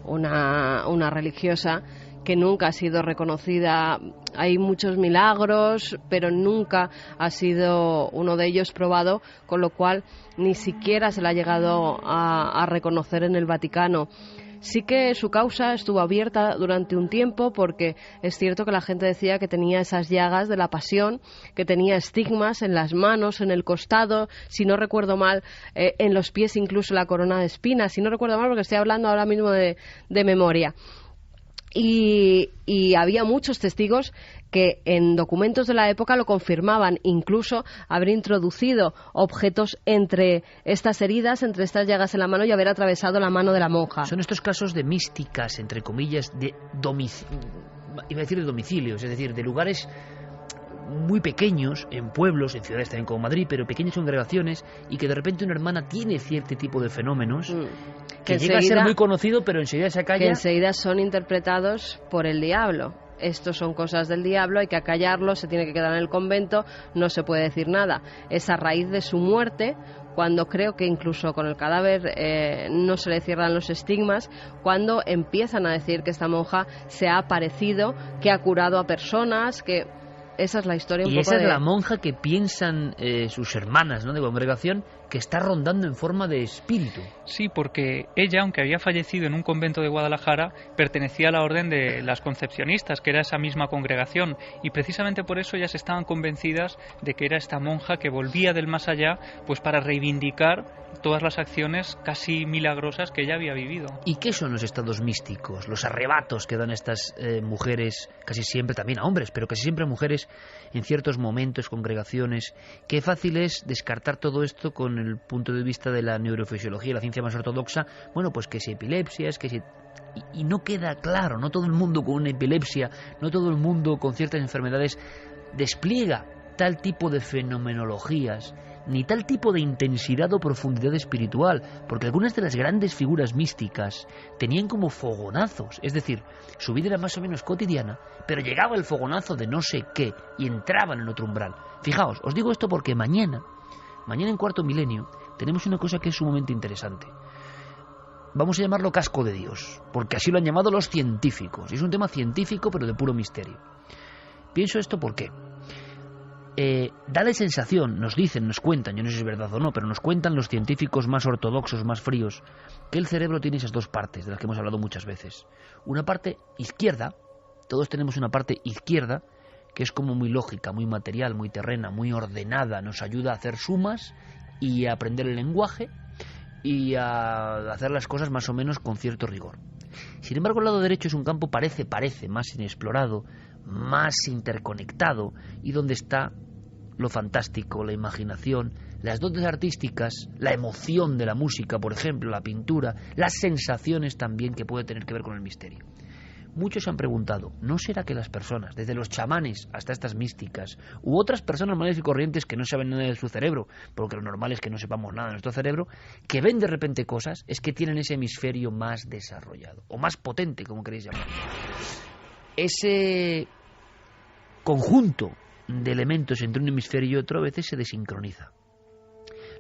una religiosa que nunca ha sido reconocida. Hay muchos milagros, pero nunca ha sido uno de ellos probado, con lo cual ni siquiera se la ha llegado a reconocer en el Vaticano. Sí que su causa estuvo abierta durante un tiempo, porque es cierto que la gente decía que tenía esas llagas de la pasión, que tenía estigmas en las manos, en el costado, si no recuerdo mal, en los pies incluso la corona de espinas, si no recuerdo mal, porque estoy hablando ahora mismo de memoria. Y había muchos testigos que en documentos de la época lo confirmaban, incluso haber introducido objetos entre estas heridas, entre estas llagas en la mano, y haber atravesado la mano de la monja. Son estos casos de místicas, entre comillas, iba a decir de domicilios, es decir, de lugares muy pequeños, en pueblos, en ciudades también como Madrid, pero pequeñas congregaciones, y que de repente una hermana tiene cierto tipo de fenómenos que llega a ser muy conocido, pero enseguida se acalla. Que enseguida son interpretados por el diablo. Estos son cosas del diablo, hay que acallarlo, se tiene que quedar en el convento, no se puede decir nada. Es a raíz de su muerte, cuando creo que incluso con el cadáver no se le cierran los estigmas, cuando empiezan a decir que esta monja se ha aparecido, que ha curado a personas, que... Esa es la historia un poco. Y esa es la monja que piensan sus hermanas, ¿no?, de congregación, que está rondando en forma de espíritu. Sí, porque ella, aunque había fallecido en un convento de Guadalajara, pertenecía a la orden de las concepcionistas, que era esa misma congregación, y precisamente por eso ellas estaban convencidas de que era esta monja que volvía del más allá, pues para reivindicar todas las acciones casi milagrosas que ella había vivido. ¿Y qué son los estados místicos, los arrebatos que dan estas mujeres, casi siempre también a hombres, pero casi siempre a mujeres en ciertos momentos, congregaciones? Qué fácil es descartar todo esto con el punto de vista de la neurofisiología, la ciencia más ortodoxa. Bueno, pues que si epilepsias, que si... Y no queda claro, no todo el mundo con una epilepsia, no todo el mundo con ciertas enfermedades despliega tal tipo de fenomenologías, ni tal tipo de intensidad o profundidad espiritual, porque algunas de las grandes figuras místicas tenían como fogonazos, es decir, su vida era más o menos cotidiana, pero llegaba el fogonazo de no sé qué y entraban en otro umbral. Fijaos, os digo esto porque mañana en Cuarto Milenio tenemos una cosa que es sumamente interesante. Vamos a llamarlo casco de Dios, porque así lo han llamado los científicos. Es un tema científico, pero de puro misterio. Pienso esto porque da la sensación, nos dicen, nos cuentan, yo no sé si es verdad o no, pero nos cuentan los científicos más ortodoxos, más fríos, que el cerebro tiene esas dos partes, de las que hemos hablado muchas veces. Una parte izquierda, todos tenemos una parte izquierda, que es como muy lógica, muy material, muy terrena, muy ordenada, nos ayuda a hacer sumas y a aprender el lenguaje y a hacer las cosas más o menos con cierto rigor. Sin embargo, el lado derecho es un campo parece más inexplorado, más interconectado, y donde está lo fantástico, la imaginación, las dotes artísticas, la emoción de la música, por ejemplo, la pintura, las sensaciones también que puede tener que ver con el misterio. Muchos se han preguntado, ¿no será que las personas, desde los chamanes hasta estas místicas, u otras personas normales y corrientes que no saben nada de su cerebro, porque lo normal es que no sepamos nada de nuestro cerebro, que ven de repente cosas, es que tienen ese hemisferio más desarrollado, o más potente, como queréis llamarlo? Ese conjunto de elementos entre un hemisferio y otro a veces se desincroniza.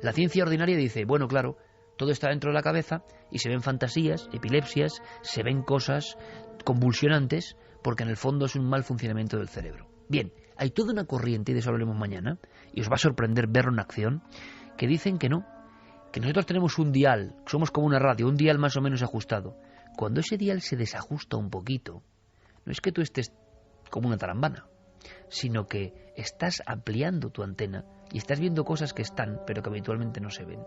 La ciencia ordinaria dice, bueno, claro, todo está dentro de la cabeza y se ven fantasías, epilepsias, se ven cosas convulsionantes, porque en el fondo es un mal funcionamiento del cerebro. Bien, hay toda una corriente, y de eso hablaremos mañana, y os va a sorprender verlo en acción, que dicen que no, que nosotros tenemos un dial, somos como una radio, un dial más o menos ajustado. Cuando ese dial se desajusta un poquito, no es que tú estés como una tarambana, sino que estás ampliando tu antena y estás viendo cosas que están, pero que habitualmente no se ven.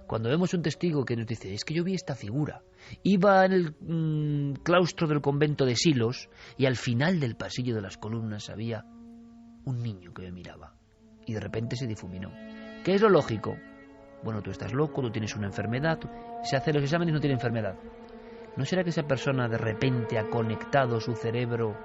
Cuando vemos un testigo que nos dice, es que yo vi esta figura, iba en el claustro del convento de Silos y al final del pasillo de las columnas había un niño que me miraba y de repente se difuminó. ¿Qué es lo lógico? Bueno, tú estás loco, tú tienes una enfermedad, se hace los exámenes y no tiene enfermedad. ¿No será que esa persona de repente ha conectado su cerebro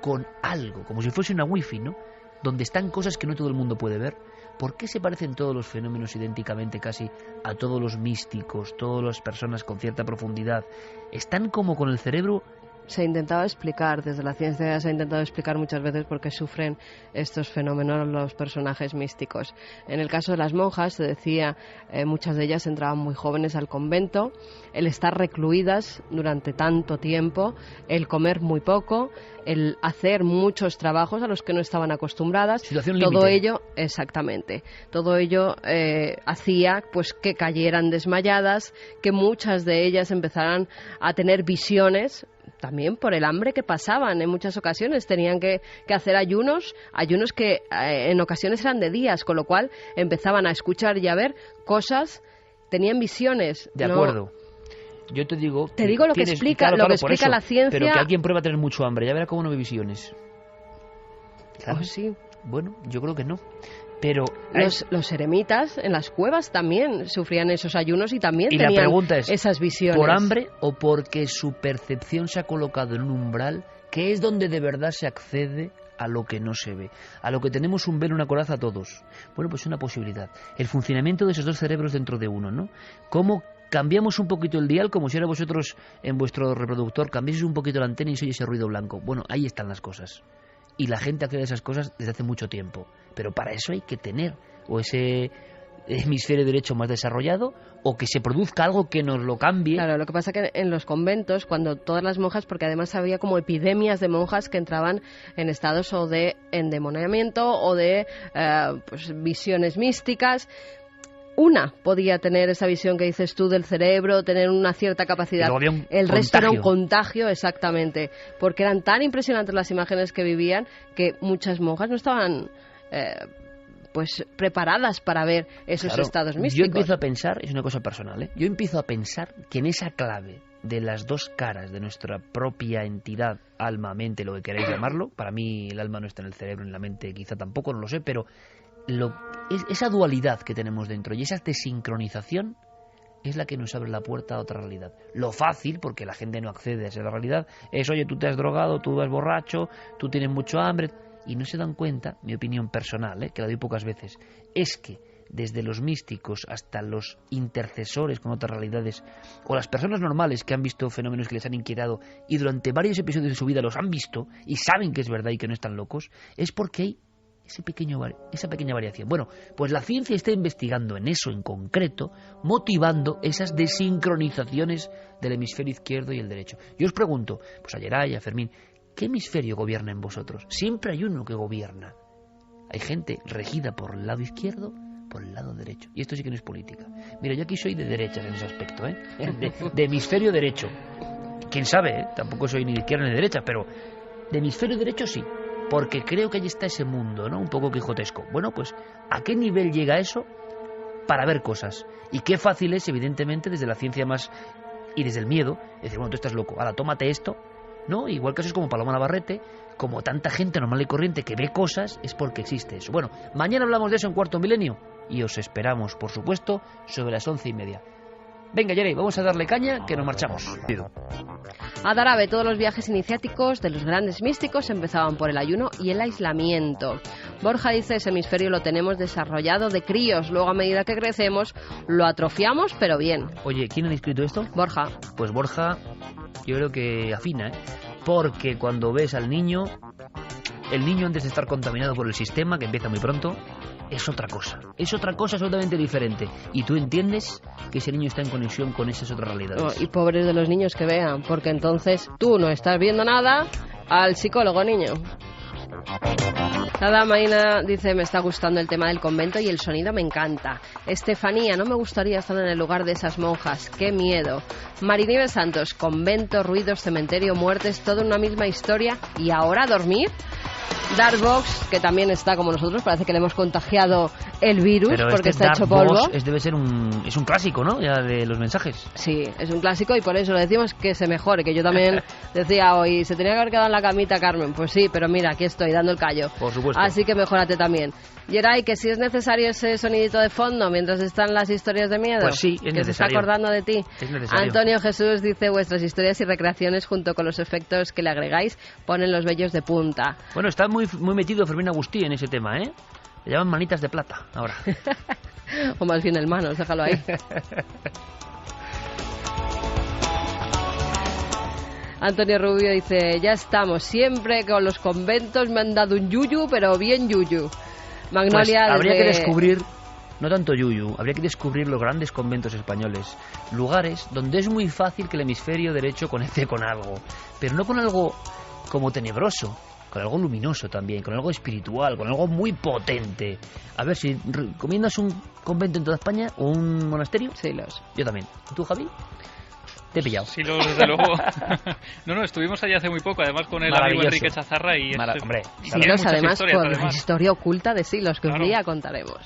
con algo, como si fuese una wifi, ¿no?, donde están cosas que no todo el mundo puede ver? ¿Por qué se parecen todos los fenómenos idénticamente casi a todos los místicos, todas las personas con cierta profundidad? Están como con el cerebro... Se ha intentado explicar, desde la ciencia se ha intentado explicar muchas veces por qué sufren estos fenómenos los personajes místicos. En el caso de las monjas, se decía, muchas de ellas entraban muy jóvenes al convento, el estar recluidas durante tanto tiempo, el comer muy poco, el hacer muchos trabajos a los que no estaban acostumbradas. Situación todo límite. ello, exactamente, todo ello hacía pues que cayeran desmayadas, que muchas de ellas empezaran a tener visiones, también por el hambre que pasaban. En muchas ocasiones tenían que hacer ayunos que en ocasiones eran de días, con lo cual empezaban a escuchar y a ver cosas, tenían visiones. De acuerdo. Yo te digo lo que explica, claro, lo que explica la ciencia. Pero que alguien prueba a tener mucho hambre, ya verá cómo no ve visiones. ¿Sabes? Oh, sí. Bueno, yo creo que no. Pero los eremitas en las cuevas también sufrían esos ayunos y también tenían la pregunta es, esas visiones. ¿por hambre o porque su percepción se ha colocado en un umbral que es donde de verdad se accede a lo que no se ve, a lo que tenemos un velo, una coraza todos. Bueno, pues es una posibilidad. El funcionamiento de esos dos cerebros dentro de uno, ¿no? Cómo cambiamos un poquito el dial, como si ahora vosotros en vuestro reproductor cambiéis un poquito la antena y se oye ese ruido blanco. Bueno, ahí están las cosas. Y la gente accede a esas cosas desde hace mucho tiempo. Pero para eso hay que tener o ese hemisferio derecho más desarrollado, o que se produzca algo que nos lo cambie. Claro, lo que pasa que en los conventos, cuando todas las monjas, porque además había como epidemias de monjas que entraban en estados o de endemoniamiento o de pues, visiones místicas. Una podía tener esa visión que dices tú del cerebro, tener una cierta capacidad. El resto era un contagio, exactamente, porque eran tan impresionantes las imágenes que vivían que muchas monjas no estaban pues preparadas para ver esos estados místicos. Yo empiezo a pensar, es una cosa personal, yo empiezo a pensar que en esa clave de las dos caras de nuestra propia entidad, alma, mente, lo que queráis llamarlo, para mí el alma no está en el cerebro, en la mente quizá tampoco, no lo sé, pero esa dualidad que tenemos dentro y esa desincronización es la que nos abre la puerta a otra realidad. Lo fácil, porque la gente no accede a esa realidad, es, oye, tú te has drogado, tú vas borracho, tú tienes mucho hambre, y no se dan cuenta, mi opinión personal, que la doy pocas veces, es que desde los místicos hasta los intercesores con otras realidades, o las personas normales que han visto fenómenos que les han inquietado y durante varios episodios de su vida los han visto y saben que es verdad y que no están locos, es porque hay esa pequeña variación. Bueno, pues la ciencia está investigando en eso en concreto, motivando esas desincronizaciones del hemisferio izquierdo y el derecho. Yo os pregunto, pues a Yeray, a Fermín, ¿qué hemisferio gobierna en vosotros? Siempre hay uno que gobierna. Hay gente regida por el lado izquierdo, por el lado derecho. Y esto sí que no es política. Mira, yo aquí soy de derechas en ese aspecto, de hemisferio derecho. Quién sabe, tampoco soy ni de izquierda ni de derecha, pero de hemisferio derecho sí. Porque creo que ahí está ese mundo, ¿no? Un poco quijotesco. Bueno, pues, ¿a qué nivel llega eso para ver cosas? Y qué fácil es, evidentemente, desde la ciencia más y desde el miedo, decir, bueno, tú estás loco, ahora tómate esto, ¿no? Igual que eso es como Paloma Navarrete, como tanta gente normal y corriente que ve cosas, es porque existe eso. Bueno, mañana hablamos de eso en Cuarto Milenio y os esperamos, por supuesto, sobre las 11:30. Venga, Yeray, vamos a darle caña, que nos marchamos. A Darabe, todos los viajes iniciáticos de los grandes místicos empezaban por el ayuno y el aislamiento. Borja dice, ese hemisferio lo tenemos desarrollado de críos, luego a medida que crecemos lo atrofiamos, pero bien. Oye, ¿quién ha escrito esto? Borja. Pues Borja, yo creo que afina, porque cuando ves al niño, el niño antes de estar contaminado por el sistema, que empieza muy pronto, es otra cosa absolutamente diferente. Y tú entiendes que ese niño está en conexión con esas otras realidades. Y pobres de los niños que vean, porque entonces tú no estás viendo nada al psicólogo niño. Nada, Maina dice, me está gustando el tema del convento y el sonido me encanta. Estefanía, no me gustaría estar en el lugar de esas monjas, qué miedo. Marinieves Santos, convento, ruidos, cementerio, muertes, todo en una misma historia. ¿Y ahora dormir? Darkbox, que también está como nosotros, parece que le hemos contagiado el virus. Pero porque está hecho polvo. Debe ser es un clásico, ¿no? Ya de los mensajes. Sí, es un clásico y por eso le decimos que se mejore, que yo también decía hoy, se tenía que haber quedado en la camita Carmen. Pues sí, pero mira, aquí estoy dando el callo. Por supuesto. Así que mejórate también. Yeray, que si es necesario ese sonidito de fondo mientras están las historias de miedo. Pues sí, es que necesario. Se está acordando de ti. Es necesario. Antonio Jesús dice, vuestras historias y recreaciones junto con los efectos que le agregáis ponen los vellos de punta. Bueno, está muy metido Fermín Agustí en ese tema, ¿eh? Le llaman manitas de plata ahora. O más bien el manos, déjalo ahí. Antonio Rubio dice, ya estamos, siempre con los conventos me han dado un yuyu, pero bien yuyu. Magnolia, pues habría que descubrir, no tanto yuyu, habría que descubrir los grandes conventos españoles, lugares donde es muy fácil que el hemisferio derecho conecte con algo, pero no con algo como tenebroso, con algo luminoso también, con algo espiritual, con algo muy potente. A ver, si recomiendas un convento en toda España o un monasterio. Sí, yo también. ¿Y tú, Javi? Te he pillado. Sí, desde luego. No, estuvimos allí hace muy poco, además con el amigo Enrique Chazarra y hombre, Silos, además con la historia oculta de Silos, que un día contaremos.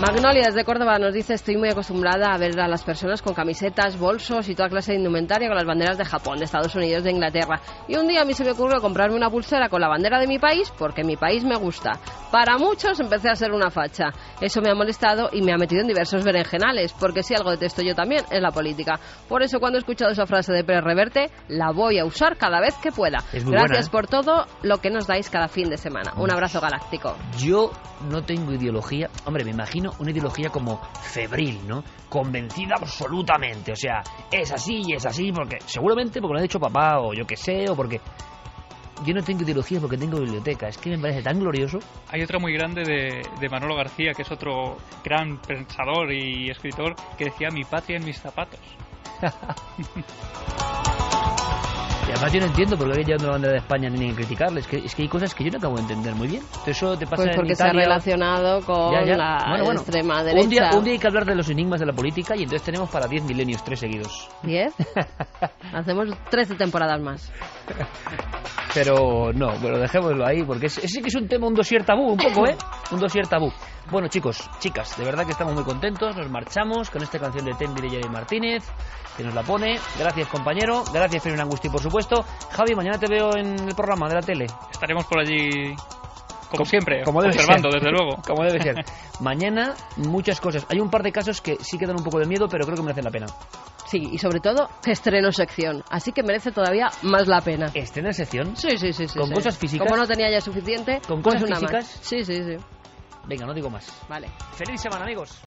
Magnolia desde Córdoba nos dice: estoy muy acostumbrada a ver a las personas con camisetas, bolsos y toda clase de indumentaria con las banderas de Japón, de Estados Unidos, de Inglaterra. Y un día a mí se me ocurrió comprarme una pulsera con la bandera de mi país porque mi país me gusta. Para muchos empecé a ser una facha. Eso me ha molestado y me ha metido en diversos berenjenales, porque si algo detesto yo también es la política. Por eso cuando he escuchado esa frase de Pérez Reverte, la voy a usar cada vez que pueda. Gracias por todo lo que nos dais cada fin de semana. Un abrazo galáctico. Yo no tengo ideología, hombre, me imagino una ideología como febril, ¿no? Convencida absolutamente, o sea, es así y es así, porque seguramente porque lo ha dicho papá, o yo qué sé, o porque... Yo no tengo ideología porque tengo biblioteca, es que me parece tan glorioso. Hay otra muy grande de Manolo García, que es otro gran pensador y escritor, que decía: mi patria en mis zapatos. Y además yo no entiendo por qué hay llevando la bandera de España ni en criticarles. Es que hay cosas que yo no acabo de entender muy bien. Eso te pasa pues porque en Italia, se ha relacionado con la extrema derecha. Un día hay que hablar de los enigmas de la política y entonces tenemos para 10 milenios, 3 seguidos. ¿10? Hacemos 13 temporadas más. Pero no, bueno, dejémoslo ahí porque ese que es un tema, un dossier tabú, un poco, ¿eh? Un dossier tabú. Bueno, chicos, chicas, de verdad que estamos muy contentos. Nos marchamos con esta canción de Ten Virella y Martínez, que nos la pone. Gracias, compañero. Gracias, Fernando Angusti, por supuesto. Javi, mañana te veo en el programa de la tele. Estaremos por allí, como siempre, como observando, desde luego. Como debe ser. Mañana, muchas cosas. Hay un par de casos que sí que dan un poco de miedo, pero creo que merecen la pena. Sí, y sobre todo que estreno sección, así que merece todavía más la pena. ¿Estrena sección? Sí. ¿Con cosas físicas? Como no tenía ya suficiente, ¿con cosas pues una físicas? Más. Sí. Venga, no digo más. Vale. Feliz semana, amigos.